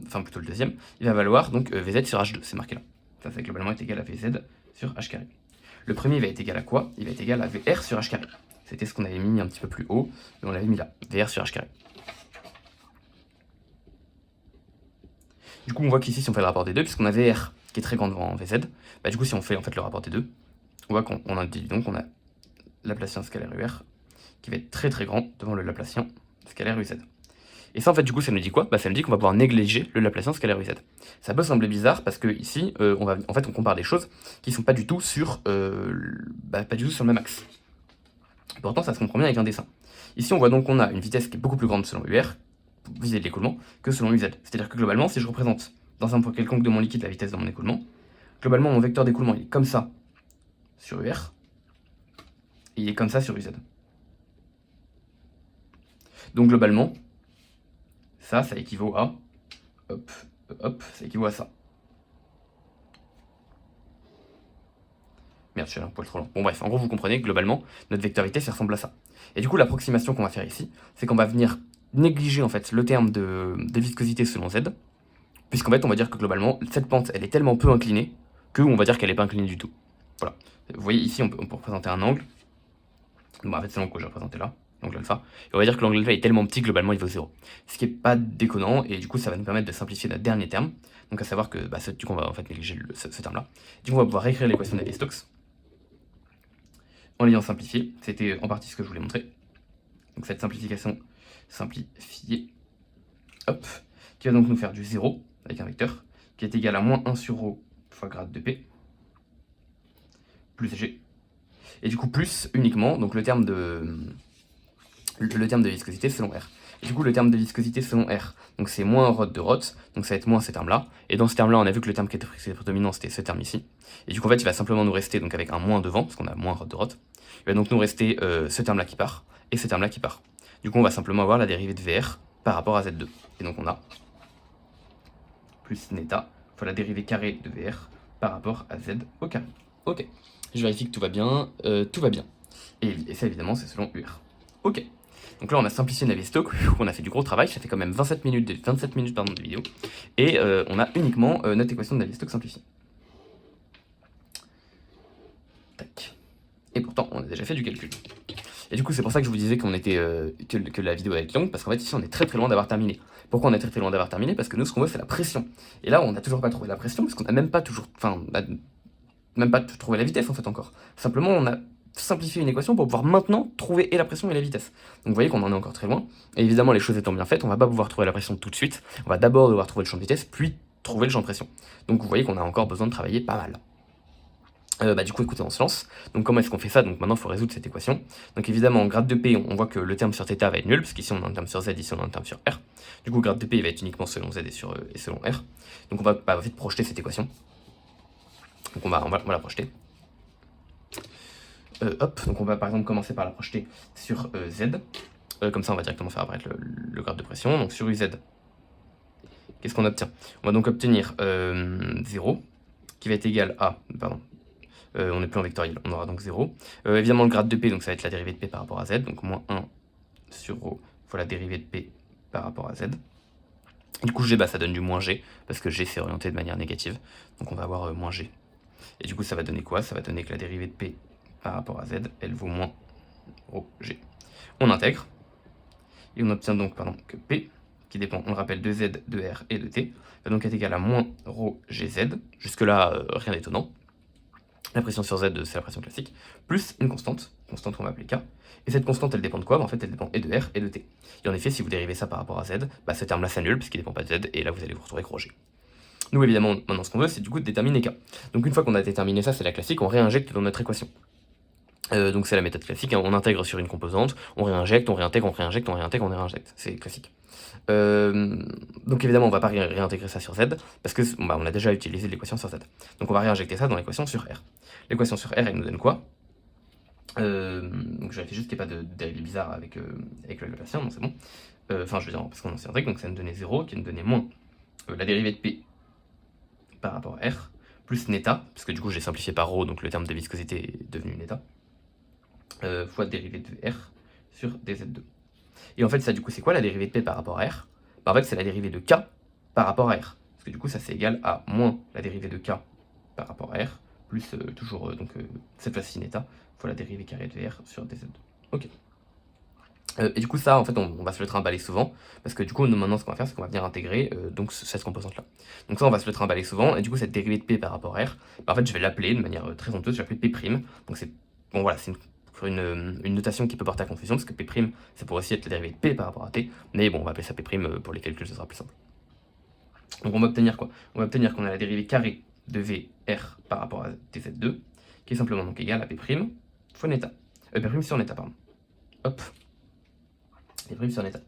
enfin plutôt le deuxième, il va valoir donc Vz sur H2, c'est marqué là. Ça, c'est globalement est égal à Vz sur H carré. Le premier va être égal à quoi? Il va être égal à Vr sur H carré. C'était ce qu'on avait mis un petit peu plus haut, mais on l'avait mis là, Vr sur H carré. Du coup, on voit qu'ici, si on fait le rapport des deux, puisqu'on a Vr qui est très grand devant Vz, du coup, si on fait en fait le rapport des deux, on voit qu'on a donc on a Laplacien scalaire UR qui va être très très grand devant le Laplacien scalaire UZ. Et ça, en fait, du coup, ça nous dit quoi? Ça nous dit qu'on va pouvoir négliger le Laplacien scalaire UZ. Ça peut sembler bizarre parce que ici, on compare des choses qui sont pas du tout sur, pas du tout sur le même axe. Pourtant, ça se comprend bien avec un dessin. Ici, on voit donc qu'on a une vitesse qui est beaucoup plus grande selon UR, visée de l'écoulement, que selon UZ. C'est-à-dire que globalement, si je représente dans un point quelconque de mon liquide la vitesse de mon écoulement, globalement, mon vecteur d'écoulement, il est comme ça sur UR, et il est comme ça sur UZ. Donc globalement, ça équivaut à, ça équivaut à ça. Merde, je suis un poil trop lent. Bon bref, en gros vous comprenez que globalement, notre vecteur vitesse ressemble à ça. Et du coup l'approximation qu'on va faire ici, c'est qu'on va venir négliger en fait le terme de viscosité selon Z, puisqu'en fait on va dire que globalement, cette pente elle est tellement peu inclinée, qu'on va dire qu'elle n'est pas inclinée du tout. Voilà. Vous voyez ici on peut représenter un angle. Bon en fait c'est l'angle que j'ai représenté là, l'angle alpha. Et on va dire que l'angle alpha est tellement petit que globalement il vaut 0. Ce qui est pas déconnant, et du coup ça va nous permettre de simplifier notre dernier terme. Donc à savoir que du coup on va en fait négliger ce terme là. Du coup on va pouvoir réécrire l'équation de Navier-Stokes en l'ayant simplifié. C'était en partie ce que je voulais montrer. Donc cette simplification simplifiée, hop, qui va donc nous faire du 0 avec un vecteur qui est égal à moins 1 sur ρ fois grade de P plus G. Et du coup plus uniquement donc le terme de viscosité selon R. Et du coup le terme de viscosité selon R, donc c'est moins ρ de ρ, donc ça va être moins ce terme là. Et dans ce terme là on a vu que le terme qui était prédominant c'était ce terme ici. Et du coup en fait il va simplement nous rester donc avec un moins devant, parce qu'on a moins ρ de ρ. Il va donc nous rester ce terme là qui part, et ce terme là qui part. Du coup on va simplement avoir la dérivée de VR par rapport à Z2. Et donc on a plus neta fois la dérivée carrée de VR par rapport à Z au carré. Ok, je vérifie que tout va bien, tout va bien. Et ça évidemment c'est selon UR. Ok. Donc là on a simplifié Navier-Stokes, on a fait du gros travail, ça fait quand même 27 minutes de vidéo. Et on a uniquement notre équation de Navier-Stokes simplifiée. Tac. Et pourtant on a déjà fait du calcul. Et du coup c'est pour ça que je vous disais qu'on était, que la vidéo allait être longue, parce qu'en fait ici on est très loin d'avoir terminé. Pourquoi on est très loin d'avoir terminé? Parce que nous ce qu'on veut c'est la pression. Et là on n'a toujours pas trouvé la pression, parce qu'on n'a même pas toujours, même pas trouvé la vitesse en fait encore. Simplement on a simplifier une équation pour pouvoir maintenant trouver et la pression et la vitesse. Donc vous voyez qu'on en est encore très loin. Et évidemment, les choses étant bien faites, on va pas pouvoir trouver la pression tout de suite. On va d'abord devoir trouver le champ de vitesse, puis trouver le champ de pression. Donc vous voyez qu'on a encore besoin de travailler pas mal. Du coup, écoutez, on se lance. Donc comment est-ce qu'on fait ça? Donc maintenant, il faut résoudre cette équation. Donc évidemment, en grade de P, on voit que le terme sur θ va être nul, parce qu'ici on a un terme sur Z, ici on a un terme sur R. Du coup, grade de P il va être uniquement selon Z et selon R. Donc on va vite projeter cette équation. Donc on va la projeter. Donc on va par exemple commencer par la projeter sur Z. Comme ça on va directement faire apparaître le grade de pression. Donc sur UZ, qu'est-ce qu'on obtient? On va donc obtenir 0, qui va être égal à, on n'est plus en vectoriel, on aura donc 0. Évidemment le grade de P, donc ça va être la dérivée de P par rapport à Z, donc moins 1 sur ρ fois la dérivée de P par rapport à Z. Du coup G, ça donne du moins G, parce que G c'est orienté de manière négative, donc on va avoir moins G. Et du coup ça va donner quoi? Ça va donner que la dérivée de P par rapport à Z, elle vaut moins ρg. On intègre, et on obtient donc que P, qui dépend, on le rappelle, de Z, de R et de T, va donc être égal à moins ρgz, jusque-là, rien d'étonnant. La pression sur Z, c'est la pression classique, plus une constante qu'on va appeler K. Et cette constante, elle dépend de quoi? En fait, elle dépend et de R et de T. Et en effet, si vous dérivez ça par rapport à Z, ce terme-là s'annule, puisqu'il dépend pas de Z, et là, vous allez vous retrouver avec ρg. Nous, évidemment, maintenant, ce qu'on veut, c'est du coup de déterminer K. Donc une fois qu'on a déterminé ça, c'est la classique, on réinjecte dans notre équation. Donc c'est la méthode classique, hein. On intègre sur une composante, on réinjecte, on réintègre, on réinjecte, on réintègre, on réinjecte, c'est classique. Donc évidemment on va pas réintégrer ça sur Z, parce que on a déjà utilisé l'équation sur Z. Donc on va réinjecter ça dans l'équation sur R. L'équation sur R, elle nous donne quoi? Donc je vérifie juste qu'il n'y ait pas de dérivée bizarre avec le Laplacien, non c'est bon. Enfin je veux dire, parce qu'on s'y intègre, donc ça nous donnait 0, qui nous donnait moins la dérivée de P par rapport à R, plus neta, parce que du coup j'ai simplifié par ρ, donc le terme de viscosité est devenu neta. Fois dérivée de R sur dz2. Et en fait, ça, du coup, c'est quoi la dérivée de P par rapport à R? Bah, en fait, c'est la dérivée de K par rapport à R. Parce que du coup, ça, c'est égal à moins la dérivée de K par rapport à R, plus toujours, cette fois-ci, neta, fois la dérivée carrée de R sur dz2. Ok. Et du coup, ça, en fait, on va se le trimballer souvent, parce que du coup, nous, maintenant, ce qu'on va faire, c'est qu'on va venir intégrer donc cette composante-là. Donc ça, on va se le trimballer souvent, et du coup, cette dérivée de P par rapport à R, bah, en fait, je vais l'appeler de manière très honteuse, je vais l'appeler P'. Donc c'est bon, voilà, c'est une notation qui peut porter à confusion, parce que P', ça pourrait aussi être la dérivée de P par rapport à T, mais bon, on va appeler ça P', pour les calculs, ce sera plus simple. Donc on va obtenir quoi? On va obtenir qu'on a la dérivée carrée de VR par rapport à dz2, qui est simplement donc égale à P' fois neta. P' sur neta, pardon. Hop. P' sur neta.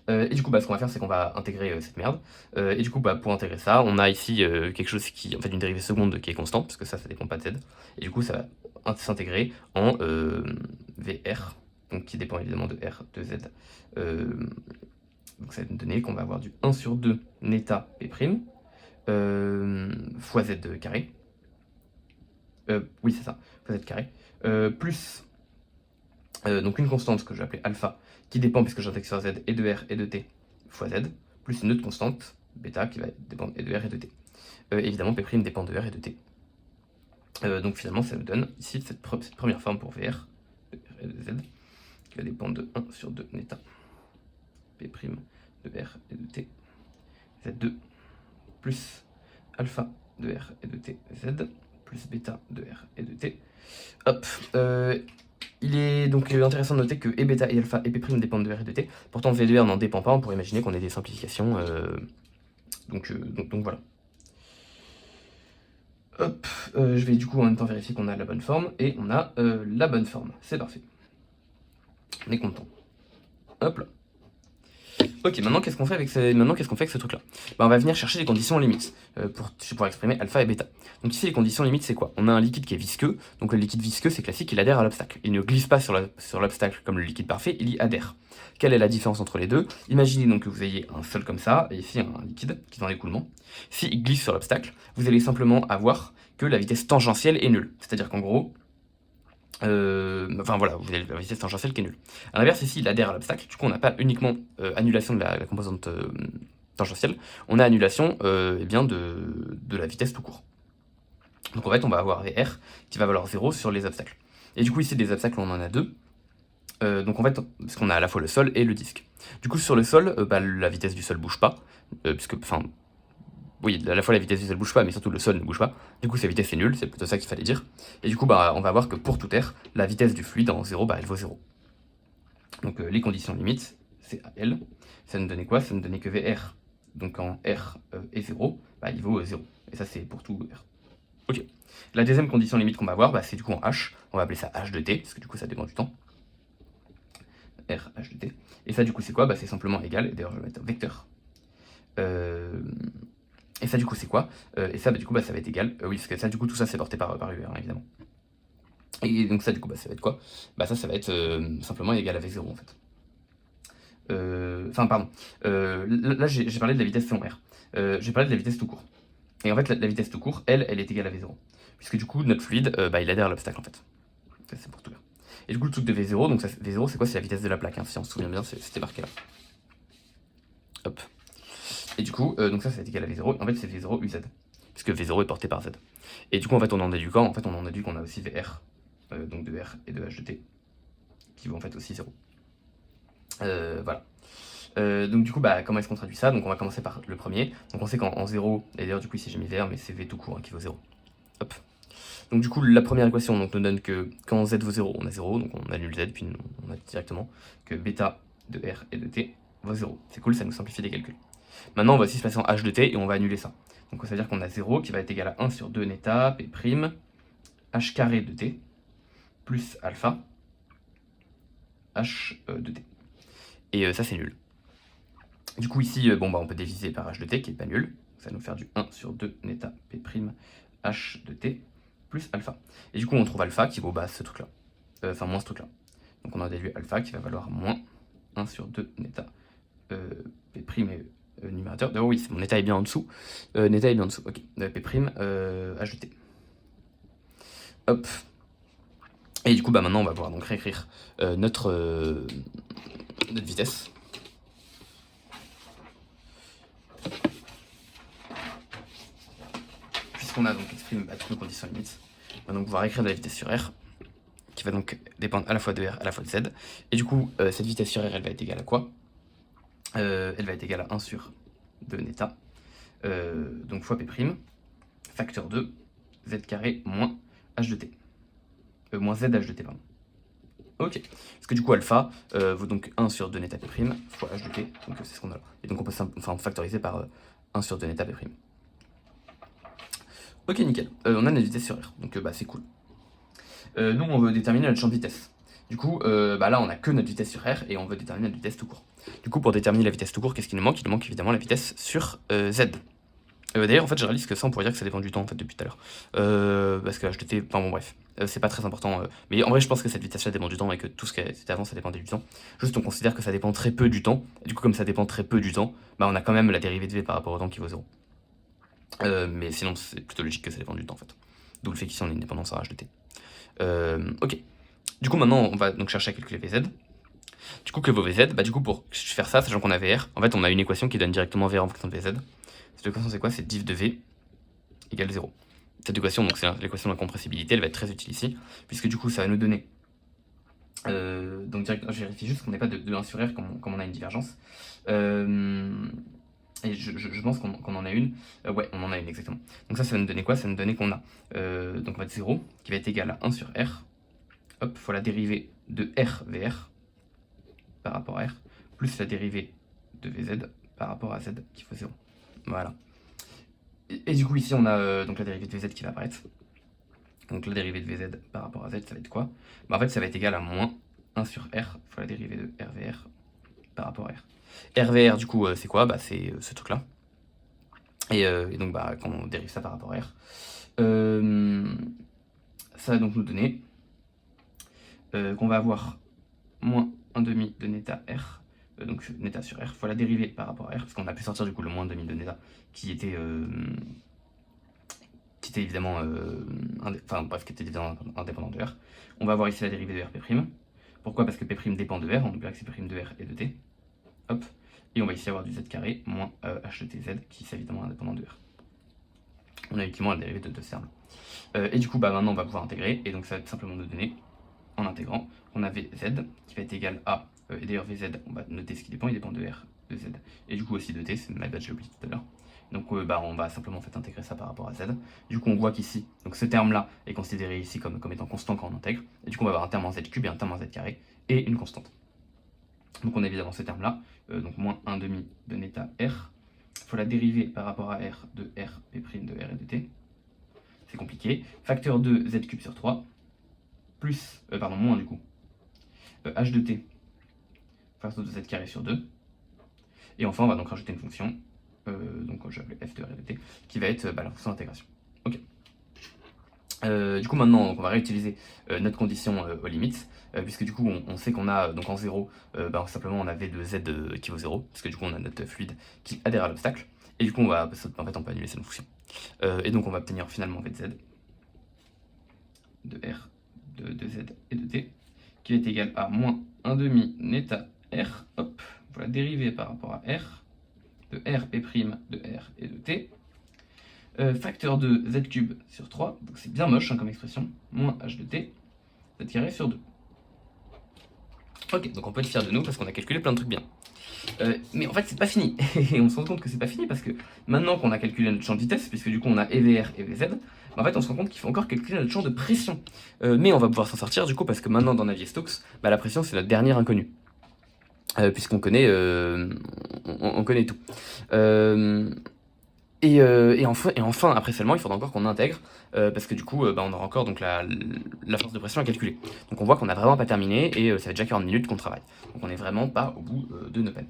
Et du coup, bah, ce qu'on va faire, c'est qu'on va intégrer cette merde. Et du coup, bah, pour intégrer ça, on a ici quelque chose qui, en fait, une dérivée seconde qui est constante, parce que ça dépend pas de z. Et du coup, ça va s'intégrer en VR, donc qui dépend évidemment de R de z. Donc ça va nous donner qu'on va avoir du 1 sur 2 neta P' fois z carré. Oui, c'est ça, fois z carré. Plus donc une constante que je vais appeler alpha, qui dépend, puisque j'intègre sur z, et de r et de t fois z, plus une autre constante, bêta, qui va dépendre et de r et de t. Évidemment, P' dépend de r et de t. Donc finalement, ça me donne ici cette première forme pour VR de r et de z, qui va dépendre de 1 sur 2 neta P' de r et de t z2, plus alpha de r et de t z, plus bêta de r et de t. Hop. Il est donc intéressant de noter que et bêta et alpha et P' dépendent de R et de T. Pourtant, V de R n'en dépend pas. On pourrait imaginer qu'on ait des simplifications. Donc voilà. Hop. Je vais du coup en même temps vérifier qu'on a la bonne forme. Et on a la bonne forme. C'est parfait. On est content. Hop là. Ok, maintenant qu'est-ce qu'on fait avec ce truc-là? Bah, on va venir chercher les conditions limites pour exprimer alpha et bêta. Donc ici, les conditions limites, c'est quoi? On a un liquide qui est visqueux. Donc le liquide visqueux, c'est classique, il adhère à l'obstacle. Il ne glisse pas sur l'obstacle comme le liquide parfait, il y adhère. Quelle est la différence entre les deux? Imaginez donc que vous ayez un sol comme ça, et ici un liquide qui est en écoulement. S'il glisse sur l'obstacle, vous allez simplement avoir que la vitesse tangentielle est nulle. C'est-à-dire qu'en gros, enfin voilà, vous avez la vitesse tangentielle qui est nulle. A l'inverse, ici, il adhère à l'obstacle, du coup, on n'a pas uniquement annulation de la composante tangentielle, on a annulation eh bien de la vitesse tout court. Donc en fait, on va avoir VR qui va valoir 0 sur les obstacles. Et du coup, ici, des obstacles, on en a deux. Donc en fait, parce qu'on a à la fois le sol et le disque. Du coup, sur le sol, bah, la vitesse du sol bouge pas, puisque, enfin, oui, à la fois la vitesse du sol bouge pas, mais surtout le sol ne bouge pas. Du coup, sa vitesse est nulle, c'est plutôt ça qu'il fallait dire. Et du coup, bah, on va voir que pour tout air, la vitesse du fluide en 0, bah, elle vaut 0. Donc les conditions limites, c'est à L. Ça nous donnait quoi? Ça nous donnait que VR, donc en R est 0, bah, il vaut 0. Et ça, c'est pour tout R. Ok. La deuxième condition limite qu'on va voir, bah, c'est du coup en H. On va appeler ça H de t, parce que du coup, ça dépend du temps. R, H de t. Et ça, du coup, c'est quoi? Bah, c'est simplement égal. Et d'ailleurs, je vais mettre vecteur. Et ça, du coup, c'est quoi? Et ça, bah, du coup, bah, ça va être égal. Oui, parce que ça, du coup, tout ça, c'est porté par UR, hein, évidemment. Et donc ça, du coup, bah, ça va être quoi? Bah ça va être simplement égal à V0, en fait. Enfin, pardon. Là, j'ai parlé de la vitesse selon R. J'ai parlé de la vitesse tout court. Et en fait, la vitesse tout court, elle est égale à V0. Puisque du coup, notre fluide, bah, il adhère à l'obstacle, en fait. Ça, c'est pour tout R. Et du coup, le truc de V0, donc ça, V0, c'est quoi? C'est la vitesse de la plaque, hein, si on se souvient bien, c'était marqué là. Hop. Et du coup, donc ça va être égal à V0. En fait, c'est V0 UZ. Puisque V0 est porté par Z. Et du coup, en fait, on en déduit quoi? En fait, on en déduit qu'on a aussi VR, donc de R et de H de T, qui vont en fait aussi 0. Voilà. Donc du coup, bah, comment est-ce qu'on traduit ça? Donc on va commencer par le premier. Donc on sait qu'en 0, et d'ailleurs du coup ici j'ai mis VR, mais c'est V tout court hein, qui vaut 0. Hop. Donc du coup, la première équation donc, nous donne que quand Z vaut 0, on a 0, donc on annule Z, puis on a directement que bêta de R et de T vaut 0. C'est cool, ça nous simplifie les calculs. Maintenant, on va aussi se passer en H de T et on va annuler ça. Donc ça veut dire qu'on a 0 qui va être égal à 1 sur 2 neta P', H carré de T, plus alpha, H de T. Et ça, c'est nul. Du coup, ici, bon, bah, on peut diviser par H de T, qui est pas nul. Ça va nous faire du 1 sur 2 neta P', H de T, plus alpha. Et du coup, on trouve alpha qui vaut bah, ce truc-là. Enfin, moins ce truc-là. Donc on a déduit alpha qui va valoir moins 1 sur 2 neta P' numérateur. Oh oui, mon neta est bien en dessous. Neta est bien en dessous, ok. P', H de T. Hop. Et du coup, bah, maintenant, on va pouvoir donc réécrire notre notre vitesse. Puisqu'on a donc exprimé toutes nos conditions limites, on va donc pouvoir écrire de la vitesse sur R, qui va donc dépendre à la fois de R, à la fois de Z. Et du coup, cette vitesse sur R, elle va être égale à quoi? Elle va être égale à 1 sur 2 neta, donc fois P', facteur 2, Z carré moins H de T. Moins Z H de T, pardon. Ok, parce que du coup alpha vaut donc 1 sur 2 neta P' fois H de T, donc c'est ce qu'on a là. Et donc on peut factoriser par 1 sur 2 neta P'. Ok, nickel. On a notre vitesse sur R, donc c'est cool. Nous, on veut déterminer notre champ de vitesse. Du coup, là, on a que notre vitesse sur R et on veut déterminer notre vitesse tout court. Du coup, pour déterminer la vitesse tout court, qu'est-ce qu'il nous manque? Il nous manque évidemment la vitesse sur Z. D'ailleurs, en fait, je réalise que ça, on pourrait dire que ça dépend du temps, en fait, depuis tout à l'heure. Parce que HTT, enfin bon, bref, c'est pas très important. Mais en vrai, je pense que cette vitesse-là dépend du temps et que tout ce qui était avant, ça dépendait du temps. Juste, on considère que ça dépend très peu du temps. Et du coup, comme ça dépend très peu du temps, on a quand même la dérivée de V par rapport au temps qui vaut 0. Mais sinon, c'est plutôt logique que ça dépend du temps, en fait. D'où le fait qu'ici, on a une dépendance à HTT. Ok. Du coup, maintenant, on va donc chercher à calculer VZ. Du coup, que vaut VZ? Du coup, pour faire ça, sachant qu'on a VR, en fait, on a une équation qui donne directement VR en fonction de VZ. Cette équation, c'est quoi? C'est div de V égale 0. Cette équation, donc c'est l'équation de la compressibilité, elle va être très utile ici, puisque du coup, ça va nous donner... donc, je vérifie juste qu'on n'ait pas de 1 sur R comme on a une divergence. Et je pense qu'on en a une. Ouais, on en a une, exactement. Donc ça va nous donner quoi? Ça va nous donner qu'on a donc on va être 0, qui va être égal à 1 sur R, hop, fois la dérivée de R VR par rapport à R, plus la dérivée de VZ par rapport à Z qui vaut 0. Voilà. Et du coup, ici, on a donc la dérivée de VZ qui va apparaître. Donc la dérivée de VZ par rapport à Z, ça va être quoi? En fait, ça va être égal à moins 1 sur R fois la dérivée de RVR par rapport à R. RVR, du coup, c'est quoi? C'est ce truc-là. Et donc, quand on dérive ça par rapport à R, ça va donc nous donner qu'on va avoir moins 1,5 de neta R, donc neta sur R, fois la dérivée par rapport à R, parce qu'on a pu sortir du coup le moins 1,5 de neta, qui était évidemment, qui était évidemment indépendant de R. On va avoir ici la dérivée de RP'. Pourquoi? Parce que P' dépend de R, on oublie que c'est P' de R et de T. Hop. Et on va ici avoir du Z carré moins H de TZ, qui est évidemment indépendant de R. On a uniquement la dérivée de ce terme. Et du coup, maintenant, on va pouvoir intégrer, et donc ça va être simplement nous donner, en intégrant, on a VZ, qui va être égal à, et d'ailleurs VZ, on va noter ce qui dépend, il dépend de R, de Z, et du coup aussi de T, c'est my bad, j'ai oublié tout à l'heure. Donc on va simplement intégrer ça par rapport à Z. Du coup on voit qu'ici, donc ce terme-là est considéré ici comme étant constant quand on intègre, et du coup on va avoir un terme en Z cube et un terme en Z carré, et une constante. Donc on a évidemment ce terme-là, donc moins 1,5 de neta R, il faut la dérivée par rapport à R de R, P' de R et de T, c'est compliqué, facteur 2 Z cube sur 3, plus, moins du coup, H de T, facteur de Z carré sur 2, et enfin on va donc rajouter une fonction, donc je vais appeler f de R et de T, qui va être la fonction d'intégration. Ok. Du coup maintenant on va réutiliser notre condition aux limites, puisque du coup on sait qu'on a donc en 0, simplement on a V de Z qui vaut 0, parce que du coup on a notre fluide qui adhère à l'obstacle, et du coup on peut annuler cette fonction. Et donc on va obtenir finalement V de Z, de R, de Z et de T, qui va être égal à moins 1,5 neta R, hop, voilà, dérivée par rapport à R, de R, P', de R et de T, facteur de Z cube sur 3, donc c'est bien moche comme expression, moins H de T, Z carré sur 2. Ok, donc on peut être fier de nous parce qu'on a calculé plein de trucs bien. Mais en fait c'est pas fini, et on se rend compte que c'est pas fini parce que maintenant qu'on a calculé notre champ de vitesse, puisque du coup on a EVR et VZ, en fait on se rend compte qu'il faut encore calculer notre champ de pression. Mais on va pouvoir s'en sortir du coup parce que maintenant dans Navier-Stokes, la pression c'est notre dernière inconnue. Puisqu'on connaît, on connaît tout. Et enfin, après seulement, il faudra encore qu'on intègre, parce que du coup, on aura encore donc, la force de pression à calculer. Donc on voit qu'on n'a vraiment pas terminé, et ça fait déjà 40 minutes qu'on travaille. Donc on n'est vraiment pas au bout de nos peines.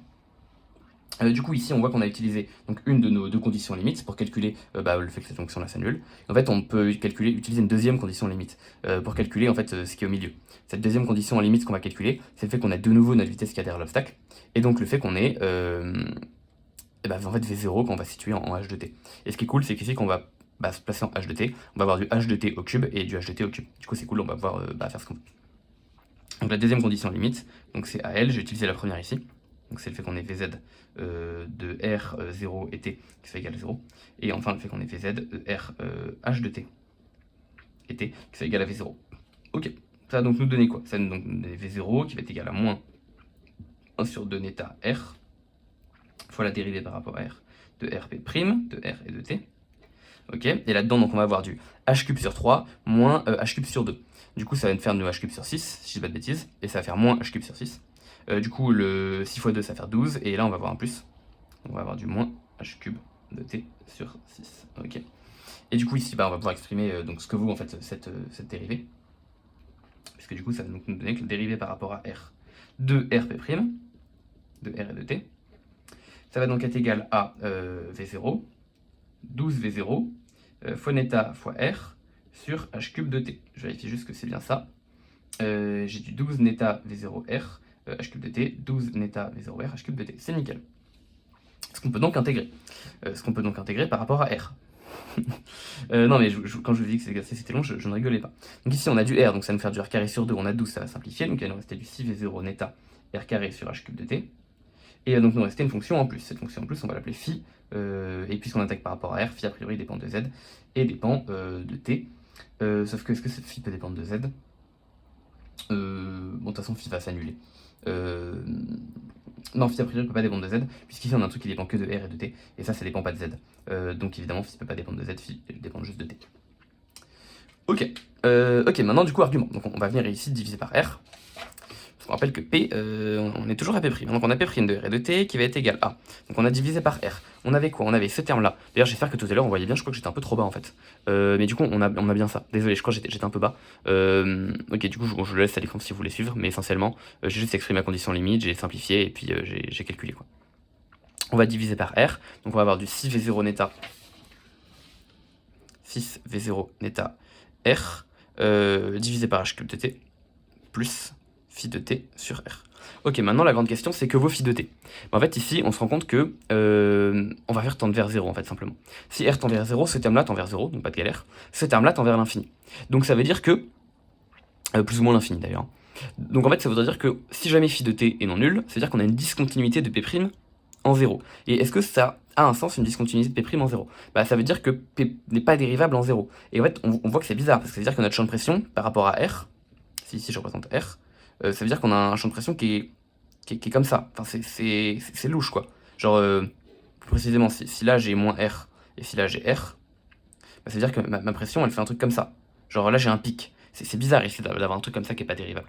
Du coup, ici, on voit qu'on a utilisé donc, une de nos deux conditions limites pour calculer le fait que cette fonction-là s'annule. En fait, on peut utiliser une deuxième condition limite pour calculer en fait, ce qui est au milieu. Cette deuxième condition limite qu'on va calculer, c'est le fait qu'on a de nouveau notre vitesse qui adhère à l'obstacle, et donc le fait qu'on ait en fait V0 qu'on va situer en H de T. Et ce qui est cool, c'est qu'ici, qu'on va se placer en H de T, on va avoir du H de T au cube et du H de T au cube. Du coup, c'est cool, on va pouvoir faire ce qu'on veut. Donc la deuxième condition limite, donc c'est AL, j'ai utilisé la première ici, donc c'est le fait qu'on ait Vz de R0 et T qui soit égal à 0, et enfin le fait qu'on ait Vz de R H de T et T qui soit égal à V0. Ok, ça va donc nous donner quoi? Ça va nous donner V0 qui va être égal à moins 1 sur 2 neta R fois la dérivée par rapport à R de Rp', de R et de T. Ok, et là-dedans, donc on va avoir du h cube sur 3 moins h cube sur 2. Du coup, ça va me faire de h cube sur 6, si je dis pas de bêtises, et ça va faire moins h cube sur 6. Du coup, le 6 fois 2, ça va faire 12, et là, on va avoir un plus. On va avoir du moins h cube de t sur 6. Ok. Et du coup, ici, bah, on va pouvoir exprimer donc, ce que vaut en fait cette dérivée. Puisque du coup, ça va donc nous donner que la dérivée par rapport à R de Rp', de R et de T, ça va donc être égal à V0, 12 V0, fois neta fois R sur h cube de T. Je vérifie juste que c'est bien ça. J'ai du 12 neta V0R, h cube de T, 12 neta V0R, h cube de T. C'est nickel. Ce qu'on peut donc intégrer. Par rapport à R. Non mais quand je vous dis que cet exercice était long, je ne rigolais pas. Donc ici on a du R, donc ça va nous faire du R carré sur 2, on a 12, ça va simplifier, donc il va nous rester du 6V0 neta R carré sur h cube de T. Et donc il nous restait une fonction en plus. Cette fonction en plus, on va l'appeler phi, et puisqu'on attaque par rapport à R, phi a priori dépend de Z et dépend de T. Sauf que est-ce que cette phi peut dépendre de Z? Bon, de toute façon, phi va s'annuler. Non, phi a priori ne peut pas dépendre de Z, puisqu'ici on a un truc qui dépend que de R et de T, et ça dépend pas de Z. Donc évidemment, phi ne peut pas dépendre de Z, phi dépend juste de T. Ok, maintenant du coup, argument. Donc on va venir ici diviser par R. On rappelle que P, on est toujours à P'. Donc on a P' de R et de T qui va être égal à. Donc on a divisé par R. On avait quoi? On avait ce terme-là. D'ailleurs, j'espère que tout à l'heure on voyait bien, je crois que j'étais un peu trop bas en fait. Mais du coup, on a bien ça. Désolé, je crois que j'étais un peu bas. Ok, du coup, je le laisse à l'écran si vous voulez suivre, mais essentiellement, j'ai juste exprimé ma condition limite, j'ai simplifié et puis j'ai calculé quoi. On va diviser par R. Donc on va avoir du 6V0 neta. 6V0 neta R divisé par H cube de T plus phi de t sur R. Ok, maintenant la grande question c'est que vaut phi de t? En fait ici on se rend compte que on va faire tendre vers 0 en fait simplement. Si R tend vers 0, ce terme là tend vers 0, donc pas de galère, ce terme là tend vers l'infini. Donc ça veut dire que, plus ou moins l'infini d'ailleurs, donc en fait ça voudrait dire que si jamais phi de t est non nul, ça veut dire qu'on a une discontinuité de P' en 0. Et est-ce que ça a un sens une discontinuité de P' en 0? Bah ça veut dire que P n'est pas dérivable en 0. Et en fait on voit que c'est bizarre, parce que ça veut dire que notre champ de pression par rapport à R, si ici je représente R, ça veut dire qu'on a un champ de pression qui est comme ça. Enfin, c'est louche, quoi. Genre, plus précisément, si là j'ai moins R et si là j'ai R, bah, ça veut dire que ma pression, elle fait un truc comme ça. Genre là j'ai un pic. C'est bizarre ici d'avoir un truc comme ça qui est pas dérivable.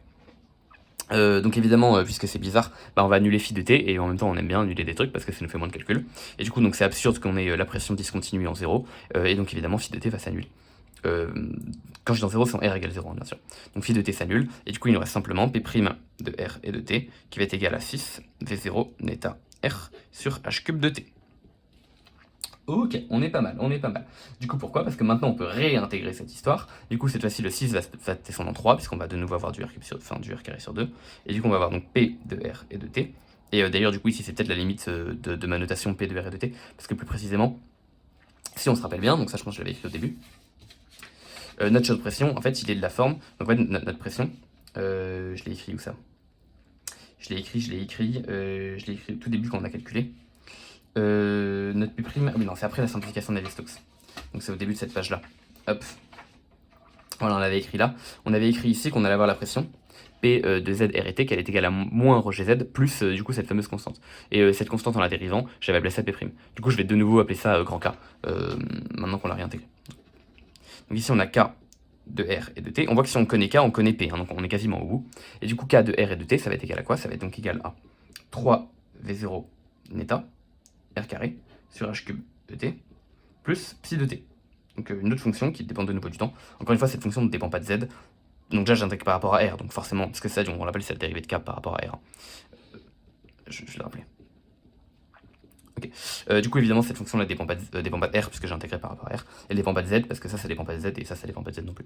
Donc évidemment, puisque c'est bizarre, bah, on va annuler phi de t, et en même temps on aime bien annuler des trucs parce que ça nous fait moins de calculs. Et du coup, donc c'est absurde qu'on ait la pression discontinue en 0, et donc évidemment phi de t va s'annuler. Quand je dis en 0, c'est en R égale 0, hein, bien sûr. Donc phi de t s'annule, et du coup il nous reste simplement P' de R et de t, qui va être égal à 6 V0 neta R sur H cube de t. Ok, on est pas mal, on est pas mal. Du coup, pourquoi? Parce que maintenant, on peut réintégrer cette histoire. Du coup, cette fois-ci, le 6 va descendre en 3, puisqu'on va de nouveau avoir du R, du R carré sur 2. Et du coup, on va avoir donc P de R et de T. Et d'ailleurs, du coup, ici, c'est peut-être la limite de ma notation P de R et de T. Parce que plus précisément, si on se rappelle bien, donc ça, je pense que je l'avais écrit au début, notre champ de pression, en fait, il est de la forme. Donc, en fait, notre pression, je l'ai écrit où ça? Je l'ai écrit au tout début quand on a calculé. Notre P', ah oui, non, c'est après la simplification de Navier-Stokes. Donc, c'est au début de cette page-là. Hop. Voilà, on l'avait écrit là. On avait écrit ici qu'on allait avoir la pression P de Z R et T, qu'elle est égale à moins ρ Z, plus du coup cette fameuse constante. Et cette constante en la dérivant, j'avais appelé ça P'. Du coup, je vais de nouveau appeler ça grand K, maintenant qu'on l'a réintégré. Donc ici, on a K de R et de T. On voit que si on connaît K, on connaît P, hein, donc on est quasiment au bout. Et du coup, K de R et de T, ça va être égal à quoi? Ça va être donc égal à 3 V0 neta R carré sur H cube de T plus psi de T. Donc une autre fonction qui dépend de nouveau du temps. Encore une fois, cette fonction ne dépend pas de Z. Donc déjà, j'intègre par rapport à R, donc forcément, parce que ça, on l'appelle cette dérivée de K par rapport à R. Je vais le rappeler. Ok. Du coup, évidemment, cette fonction-là dépend pas de R, puisque j'ai intégré par rapport à R. Elle dépend pas de Z, parce que ça dépend pas de Z, et ça dépend pas de Z non plus.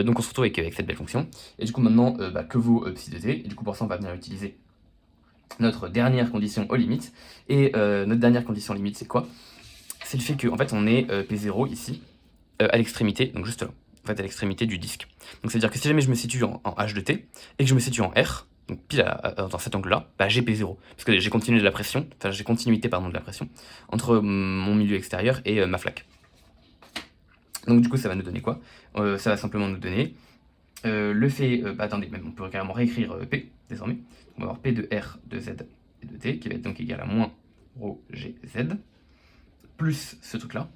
Donc on se retrouve avec cette belle fonction. Et du coup, maintenant, que vaut psi de T? Et du coup, pour ça, on va venir utiliser notre dernière condition aux limites. Et notre dernière condition limite, c'est quoi? C'est le fait que, en fait, on est P0 ici, à l'extrémité, donc juste là. en fait, à l'extrémité du disque. Donc ça veut dire que si jamais je me situe en h de t, et que je me situe en r, donc pile dans cet angle-là, bah j'ai P0, parce que j'ai continuité de la pression, de la pression, entre mon milieu extérieur et ma flaque. Donc du coup, ça va nous donner quoi? Ça va simplement nous donner le fait, attendez, même on peut carrément réécrire P, désormais. On va avoir P de R de Z et de T, qui va être donc égal à moins ρ G Z, plus ce truc-là,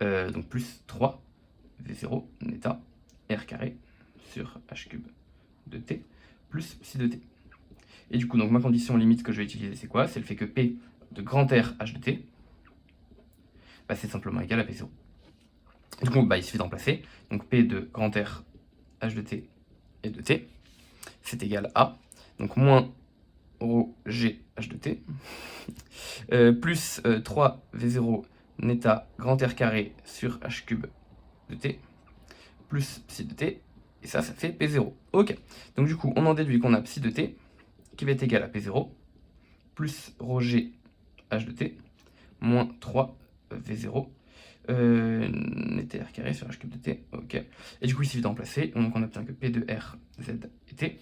donc plus 3 V0 neta R carré sur H cube de T, plus psi de T. Et du coup, donc ma condition limite que je vais utiliser, c'est quoi? C'est le fait que P de grand R H de T, bah, c'est simplement égal à P0. Du coup, bah, il suffit d'en placer. Donc P de grand R H de T et de T, c'est égal à, donc moins ρ G H de T, plus 3 V0 neta grand R carré sur H cube de T, plus psi de T, et ça fait P0. Ok, donc du coup, on en déduit qu'on a psi de T, qui va être égal à P0, plus ρ G H de T, moins 3 V0, neta R carré sur H cube de T, ok. Et du coup, il suffit d'en placer, donc on obtient que P de R, Z et T,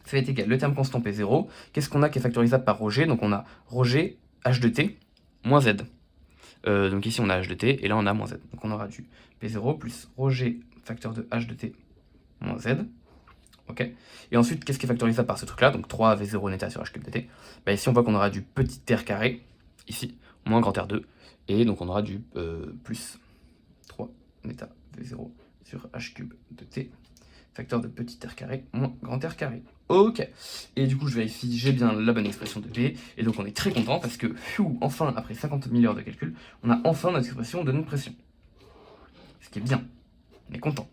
ça va être égal, le terme constant P0, qu'est-ce qu'on a qui est factorisable par ρ G? Donc on a ρ G H de T, moins Z. Donc ici on a H de T, et là on a moins Z. Donc on aura du P0 plus ρ G facteur de H de T, moins Z. Ok. Et ensuite, qu'est-ce qui est factorisable par ce truc-là? Donc 3 V0 neta sur H cube de T. Bah ici on voit qu'on aura du petit R carré, ici, moins grand R2, et donc on aura du plus 3 neta V0 sur H cube de T, facteur de petit R carré, moins grand R carré. Ok, et du coup je vérifie, j'ai bien la bonne expression de P, et donc on est très content parce que, enfin, après 50 000 heures de calcul, on a enfin notre expression de notre pression. Ce qui est bien, on est content.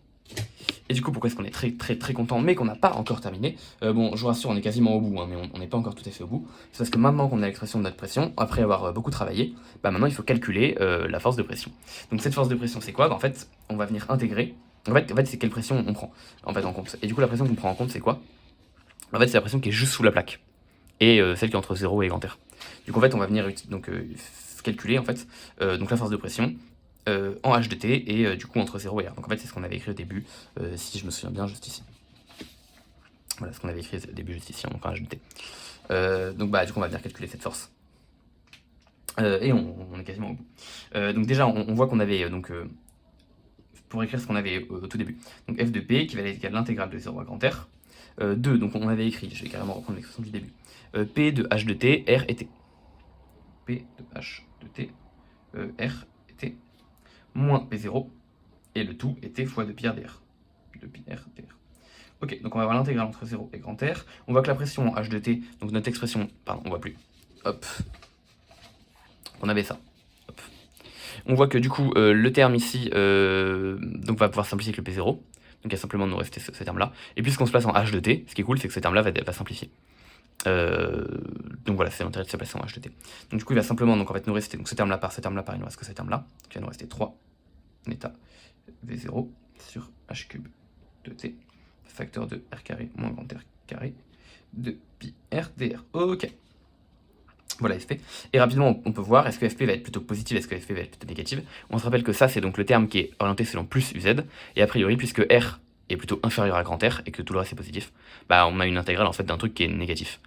Et du coup, pourquoi est-ce qu'on est très content, mais qu'on n'a pas encore terminé? Bon, je vous rassure, on est quasiment au bout, hein, mais on n'est pas encore tout à fait au bout. C'est parce que maintenant qu'on a l'expression de notre pression, après avoir beaucoup travaillé, bah maintenant il faut calculer la force de pression. Donc cette force de pression, c'est quoi? Bah, en fait, on va venir intégrer. En fait c'est quelle pression on prend en compte. Et du coup, la pression qu'on prend en compte, c'est quoi? En fait, c'est la pression qui est juste sous la plaque, et celle qui est entre 0 et grand R. Du coup, en fait, on va venir calculer en fait, donc la force de pression en H de T, et du coup entre 0 et R. Donc en fait, c'est ce qu'on avait écrit au début, si je me souviens bien, juste ici. Voilà ce qu'on avait écrit au début, juste ici, en H de T. Donc bah, du coup, on va venir calculer cette force. Et on est quasiment au bout. Donc déjà, on voit qu'on avait, pour écrire ce qu'on avait au tout début, donc f de P qui va être égal à l'intégrale de 0 à grand R. 2, donc on avait écrit, je vais carrément reprendre l'expression du début, P de H de T, R et T. P de H de T, R et T, moins P0, et le tout est T fois 2 pi R dr. 2 pi R dr. Ok, donc on va avoir l'intégrale entre 0 et grand R. On voit que la pression H de T, donc notre expression, pardon, on voit plus, hop, on avait ça. Hop. On voit que du coup, le terme ici, donc va pouvoir simplifier avec le P0. Donc il y a simplement nous rester ce terme-là. Et puisqu'on se place en H de T, ce qui est cool, c'est que ce terme-là va simplifier. Donc voilà, c'est l'intérêt de se placer en H de T. Donc du coup, il va simplement nous rester donc ce terme-là par, il nous reste que ce terme-là. Donc il va nous rester 3 neta V0 sur H cube de T, facteur de R carré moins grand R carré de pi R dr. Ok. Voilà FP. Et rapidement, on peut voir, est-ce que FP va être plutôt positive, est-ce que FP va être plutôt négative? On se rappelle que ça, c'est donc le terme qui est orienté selon plus UZ, et a priori, puisque R est plutôt inférieur à grand R, et que tout le reste est positif, bah on a une intégrale en fait d'un truc qui est négatif,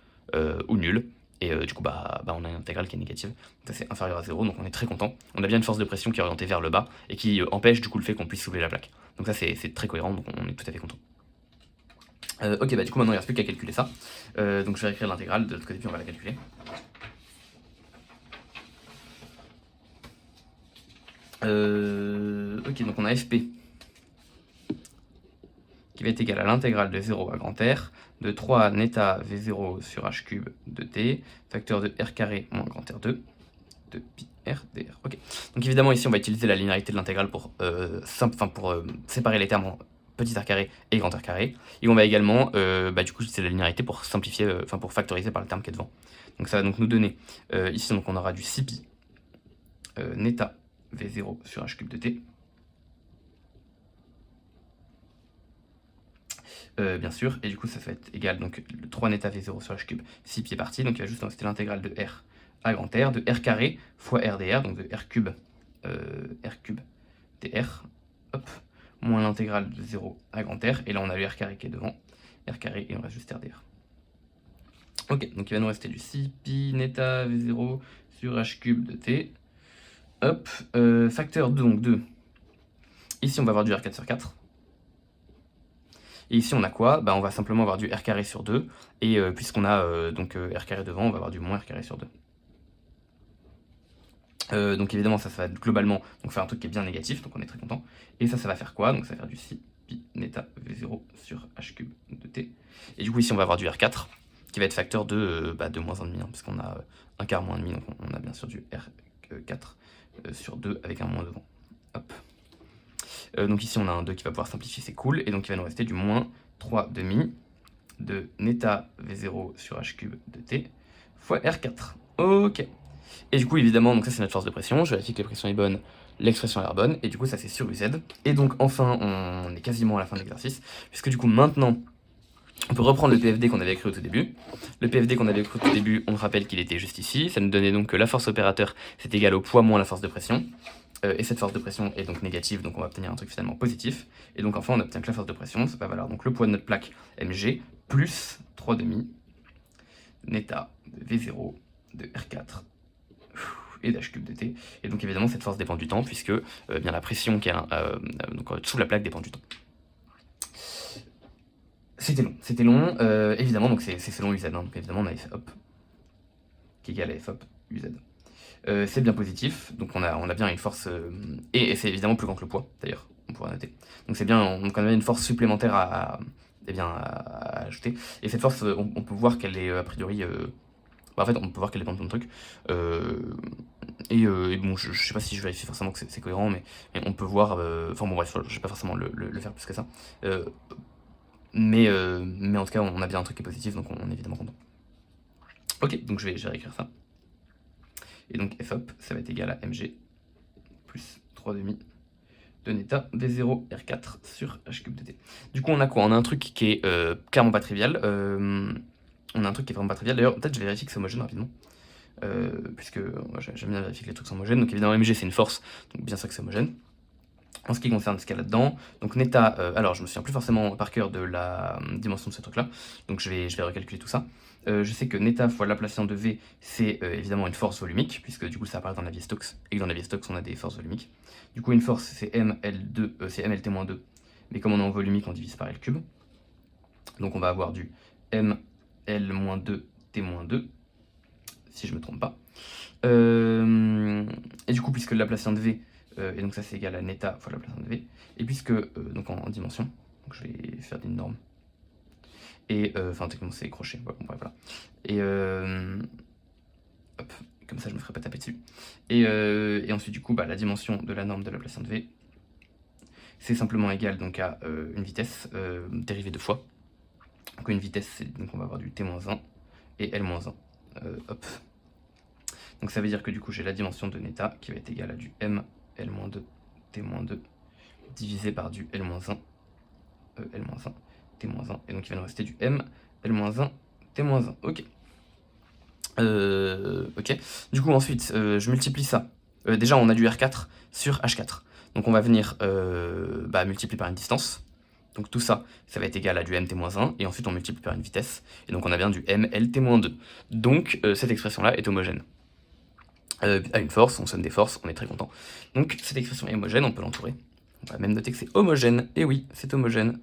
ou nul, et du coup, bah on a une intégrale qui est négative, donc ça c'est inférieur à 0, donc on est très content. On a bien une force de pression qui est orientée vers le bas, et qui empêche du coup le fait qu'on puisse soulever la plaque. Donc ça c'est très cohérent, donc on est tout à fait content. Ok, bah du coup maintenant il ne reste plus qu'à calculer ça, donc je vais écrire l'intégrale de l'autre côté, puis on va la calculer. Ok, donc on a FP qui va être égal à l'intégrale de 0 à grand R de 3 neta V0 sur H cube de T, facteur de R carré moins grand R2 de pi R dr. Ok, donc évidemment ici on va utiliser la linéarité de l'intégrale pour, séparer les termes en petit R carré et grand R carré, et on va également, du coup c'est la linéarité pour simplifier, pour factoriser par le terme qui est devant. Donc ça va donc nous donner, ici donc on aura du 6 pi neta V0 sur H cube de T. Bien sûr, et du coup ça va être égal, donc le 3 neta V0 sur H cube, 6 pi est parti, donc il va juste rester l'intégrale de R à grand R, de R carré fois R dr, donc de R cube dr, hop, moins l'intégrale de 0 à grand R, et là on a le R carré qui est devant, R carré, et on reste juste RDR. Ok, donc il va nous rester du 6 pi neta V0 sur H cube de T. Hop, facteur 2, donc 2. Ici on va avoir du R4 sur 4. Et ici on a quoi? Bah on va simplement avoir du R carré sur 2, et puisqu'on a donc R carré devant, on va avoir du moins R carré sur 2. Donc évidemment ça va globalement donc faire un truc qui est bien négatif, donc on est très content. Et ça va faire quoi? Donc ça va faire du 6 pi neta V0 sur H cube de T. Et du coup ici on va avoir du R4 qui va être facteur de moins 1,5, hein, parce qu'on a un quart moins 1,5, donc on a bien sûr du R4 sur 2 avec un moins devant. Hop. Donc ici on a un 2 qui va pouvoir simplifier, c'est cool, et donc il va nous rester du moins 3,5 de neta V0 sur H cube de T fois R4. Ok. Et du coup évidemment, donc ça c'est notre force de pression, je vérifie que la pression est bonne, l'expression a l'air bonne, et du coup ça c'est sur UZ. Et donc enfin on est quasiment à la fin de l'exercice, puisque du coup maintenant on peut reprendre le PFD qu'on avait écrit au tout début. Le PFD qu'on avait écrit au tout début, on rappelle qu'il était juste ici, ça nous donnait donc que la force opérateur c'est égal au poids moins la force de pression. Et cette force de pression est donc négative, donc on va obtenir un truc finalement positif. Et donc enfin on obtient que la force de pression, ça va valoir donc le poids de notre plaque mg plus 3,5 neta de V0 de R4 et d'H cube de T. Et donc évidemment cette force dépend du temps, puisque bien la pression qui est donc, sous la plaque dépend du temps. C'était long, évidemment, donc c'est selon UZ, hein, donc évidemment on a F hop, qui est égal à F hop UZ. C'est bien positif, donc on a bien une force, et c'est évidemment plus grand que le poids, d'ailleurs, on pourra noter. Donc c'est bien, on a une force supplémentaire à ajouter, et cette force, on peut voir qu'elle est a priori, en fait on peut voir qu'elle dépend de plein de trucs, et bon je sais pas si je vérifie forcément que c'est cohérent, mais on peut voir, enfin bon bref, je vais pas forcément le faire plus que ça, mais en tout cas on a bien un truc qui est positif, donc on est évidemment content. Ok, donc je vais réécrire ça. Et donc F hop, ça va être égal à mg plus 3,5 de neta V0 R4 sur H cube de T. Du coup, on a quoi? On a un truc qui est clairement pas trivial. On a un truc qui est vraiment pas trivial. D'ailleurs, peut-être je vais vérifier que c'est homogène rapidement. Puisque j'aime bien vérifier que les trucs sont homogènes. Donc évidemment, mg c'est une force, donc bien sûr que c'est homogène. En ce qui concerne ce qu'il y a là-dedans, donc neta, alors je me souviens plus forcément par cœur de la dimension de ce truc-là, donc je vais recalculer tout ça. Je sais que neta fois Laplacien de V, c'est évidemment une force volumique, puisque du coup ça apparaît dans la Navier-Stokes, et que dans la Navier-Stokes on a des forces volumiques. Du coup une force c'est ML2, c'est MLT-2, mais comme on est en volumique on divise par L cube. Donc on va avoir du ML-2T-2, si je me trompe pas. Et du coup puisque le Laplacien de V, et donc ça c'est égal à neta fois Laplacien de V, et puisque, donc en dimension, donc je vais faire des normes, et enfin techniquement c'est crochet, ouais, bon, bref, voilà. Et hop, comme ça je me ferai pas taper dessus. Et ensuite du coup la dimension de la norme de Laplacien de V, c'est simplement égal donc à une vitesse dérivée deux fois. Donc une vitesse, donc on va avoir du t-1 et l-1. Hop. Donc ça veut dire que du coup j'ai la dimension de neta qui va être égale à du m l-2 t-2 divisé par du l-1 l-1 t-1, et donc il va nous rester du m l-1 t-1. Ok. Ok. Du coup ensuite je multiplie ça. Déjà on a du R4 sur H4. Donc on va venir multiplier par une distance. Donc tout ça, ça va être égal à du mt-1, et ensuite on multiplie par une vitesse, et donc on a bien du mlt-2. Donc cette expression-là est homogène. À une force, on sonne des forces, on est très content. Donc cette expression est homogène, on peut l'entourer. On va même noter que c'est homogène, et oui, c'est homogène.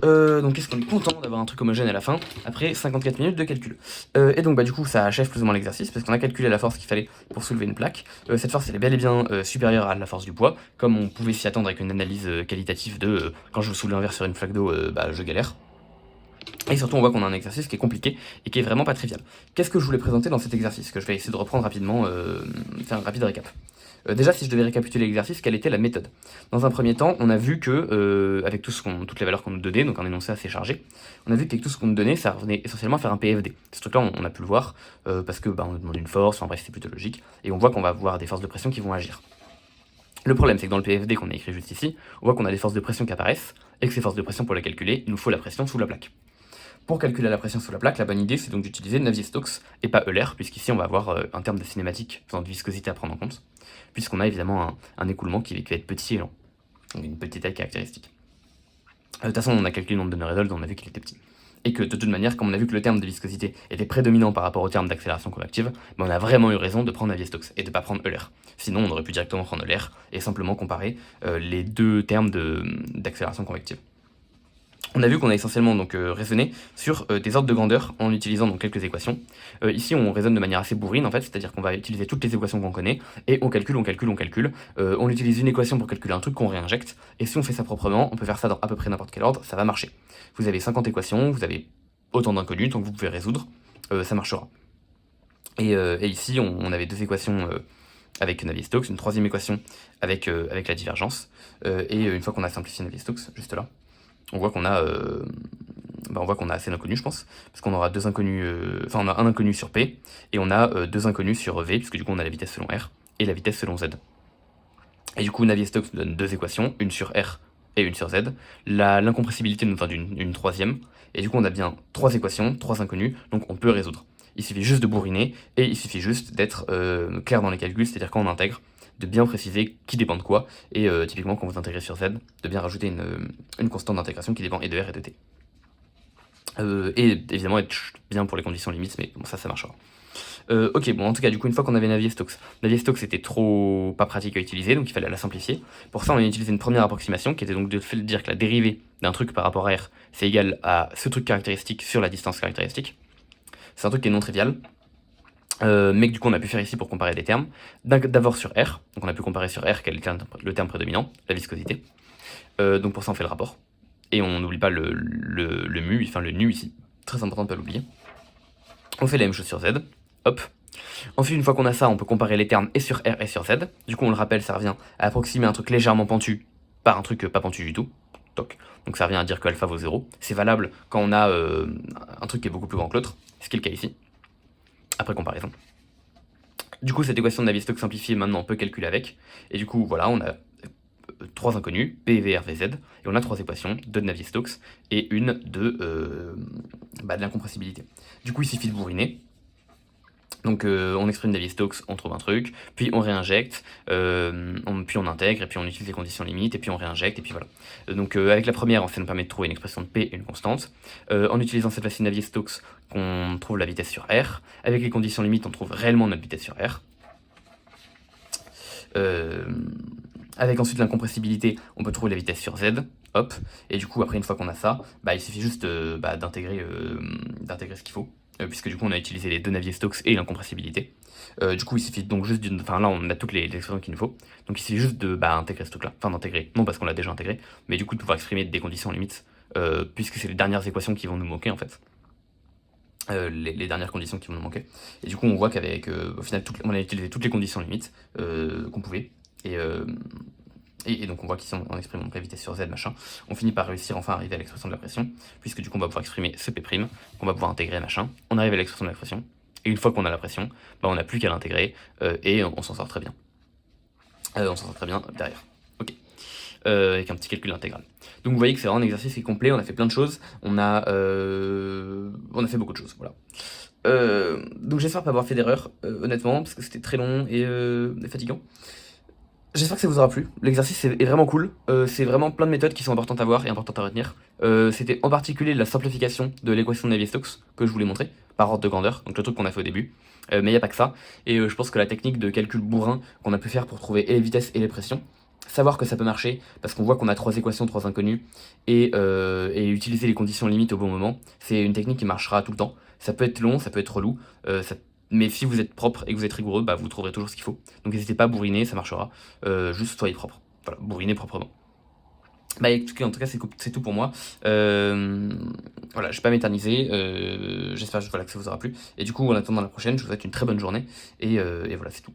Donc qu'est-ce qu'on est content d'avoir un truc homogène à la fin, après 54 minutes de calcul. Et donc du coup ça achève plus ou moins l'exercice, parce qu'on a calculé la force qu'il fallait pour soulever une plaque. Cette force elle est bel et bien supérieure à la force du poids, comme on pouvait s'y attendre avec une analyse qualitative de quand je soulève un verre sur une flaque d'eau, je galère. Et surtout on voit qu'on a un exercice qui est compliqué et qui est vraiment pas trivial. Qu'est-ce que je voulais présenter dans cet exercice, que je vais essayer de reprendre rapidement, faire un rapide récap. Déjà, si je devais récapituler l'exercice, quelle était la méthode? Dans un premier temps, on a vu que, avec toutes les valeurs qu'on nous donnait, donc un énoncé assez chargé, on a vu qu'avec tout ce qu'on nous donnait, ça revenait essentiellement à faire un PFD. Ce truc-là, on a pu le voir, parce que on nous demande une force, enfin bref, c'est plutôt logique, et on voit qu'on va avoir des forces de pression qui vont agir. Le problème, c'est que dans le PFD qu'on a écrit juste ici, on voit qu'on a des forces de pression qui apparaissent, et que ces forces de pression, pour les calculer, il nous faut la pression sous la plaque. Pour calculer la pression sous la plaque, la bonne idée, c'est donc d'utiliser Navier-Stokes et pas Euler, puisqu'ici on va avoir un terme de cinématique, de viscosité à prendre en compte, puisqu'on a évidemment un écoulement qui va être petit et lent. donc une petite taille caractéristique. De toute façon, on a calculé le nombre de Norredolds, on a vu qu'il était petit. Et que de toute manière, comme on a vu que le terme de viscosité était prédominant par rapport au terme d'accélération convective, on a vraiment eu raison de prendre Navier-Stokes et de ne pas prendre Euler. Sinon, on aurait pu directement prendre Euler et simplement comparer les deux termes d'accélération convective. On a vu qu'on a essentiellement donc raisonné sur des ordres de grandeur en utilisant donc quelques équations. Ici, on raisonne de manière assez bourrine en fait, c'est-à-dire qu'on va utiliser toutes les équations qu'on connaît et on calcule. On utilise une équation pour calculer un truc qu'on réinjecte et si on fait ça proprement, on peut faire ça dans à peu près n'importe quel ordre, ça va marcher. Vous avez 50 équations, vous avez autant d'inconnus, donc vous pouvez résoudre, ça marchera. Et ici, on avait deux équations avec Navier-Stokes, une troisième équation avec la divergence, et une fois qu'on a simplifié Navier-Stokes, juste là, on voit qu'on a assez d'inconnus, je pense, parce qu'on aura deux inconnus, on a un inconnu sur P, et on a deux inconnus sur V, puisque du coup on a la vitesse selon R, et la vitesse selon Z. Et du coup, Navier-Stokes nous donne deux équations, une sur R et une sur Z. L'incompressibilité nous donne une troisième, et du coup on a bien trois équations, trois inconnus, donc on peut résoudre. Il suffit juste de bourriner, et il suffit juste d'être clair dans les calculs, c'est-à-dire quand on intègre, de bien préciser qui dépend de quoi, et typiquement quand vous intégrez sur Z, de bien rajouter une constante d'intégration qui dépend et de R et de T. Et évidemment être bien pour les conditions limites, mais bon, ça marchera. Ok, bon, en tout cas, du coup, une fois qu'on avait Navier-Stokes, Navier-Stokes était trop pas pratique à utiliser, donc il fallait la simplifier. Pour ça, on a utilisé une première approximation, qui était donc de dire que la dérivée d'un truc par rapport à R, c'est égal à ce truc caractéristique sur la distance caractéristique. C'est un truc qui est non trivial, mais que du coup on a pu faire ici pour comparer des termes. D'abord sur R, donc on a pu comparer sur R quel est le terme prédominant, la viscosité. Donc pour ça on fait le rapport. Et on n'oublie pas le mu, enfin le nu ici, très important de ne pas l'oublier. On fait la même chose sur Z, hop. Ensuite, une fois qu'on a ça, on peut comparer les termes et sur R et sur Z. Du coup, on le rappelle, ça revient à approximer un truc légèrement pentu par un truc pas pentu du tout. Toc. Donc ça revient à dire que alpha vaut 0. C'est valable quand on a un truc qui est beaucoup plus grand que l'autre, ce qui est le cas ici, après comparaison. Du coup, cette équation de Navier-Stokes simplifiée, maintenant on peut calculer avec. Et du coup, voilà, on a trois inconnus, P, V, R, V, Z, et on a trois équations, deux de Navier-Stokes et une de l'incompressibilité. Du coup, il suffit de bourriner. Donc on exprime Navier-Stokes, on trouve un truc, puis on réinjecte, puis on intègre, et puis on utilise les conditions limites, et puis on réinjecte, et puis voilà. Donc avec la première, ça nous permet de trouver une expression de P et une constante. En utilisant cette fois-ci Navier-Stokes, on trouve la vitesse sur R. Avec les conditions limites, on trouve réellement notre vitesse sur R. Avec ensuite l'incompressibilité, on peut trouver la vitesse sur Z, hop, et du coup après une fois qu'on a ça, il suffit juste d'intégrer ce qu'il faut, puisque du coup on a utilisé les deux Navier-Stokes et l'incompressibilité. Du coup il suffit donc juste là on a toutes les expressions qu'il nous faut, donc il suffit juste d'intégrer ce truc là, enfin d'intégrer, non parce qu'on l'a déjà intégré, mais du coup de pouvoir exprimer des conditions limites, puisque c'est les dernières équations qui vont nous manquer en fait. Les dernières conditions qui vont nous manquer. Et du coup, on voit qu'avec, au final, on a utilisé toutes les conditions limites qu'on pouvait. Et donc, on voit qu'ici, on exprime donc la vitesse sur Z, machin. On finit par réussir enfin à arriver à l'expression de la pression, puisque du coup, on va pouvoir exprimer ce P', qu'on va pouvoir intégrer, machin. On arrive à l'expression de la pression. Et une fois qu'on a la pression, on n'a plus qu'à l'intégrer, et on s'en sort très bien. On s'en sort très bien derrière. Ok. Avec un petit calcul intégral. Donc vous voyez que c'est vraiment un exercice qui est complet, on a fait plein de choses, on a fait beaucoup de choses, voilà. Donc j'espère pas avoir fait d'erreur, honnêtement, parce que c'était très long et fatigant. J'espère que ça vous aura plu, l'exercice est vraiment cool, c'est vraiment plein de méthodes qui sont importantes à voir et importantes à retenir. C'était en particulier la simplification de l'équation de Navier-Stokes que je voulais montrer, par ordre de grandeur, donc le truc qu'on a fait au début. Mais il n'y a pas que ça, et je pense que la technique de calcul bourrin qu'on a pu faire pour trouver et les vitesses et les pressions, savoir que ça peut marcher, parce qu'on voit qu'on a trois équations, trois inconnues, et utiliser les conditions limites au bon moment, c'est une technique qui marchera tout le temps. Ça peut être long, ça peut être relou, mais si vous êtes propre et que vous êtes rigoureux, vous trouverez toujours ce qu'il faut. Donc n'hésitez pas à bourriner, ça marchera. Juste soyez propre. Voilà, bourrinez proprement. En tout cas, c'est tout pour moi. Voilà, je vais pas m'éterniser. J'espère que ça vous aura plu. Et du coup, en attendant la prochaine, je vous souhaite une très bonne journée. Et voilà, c'est tout.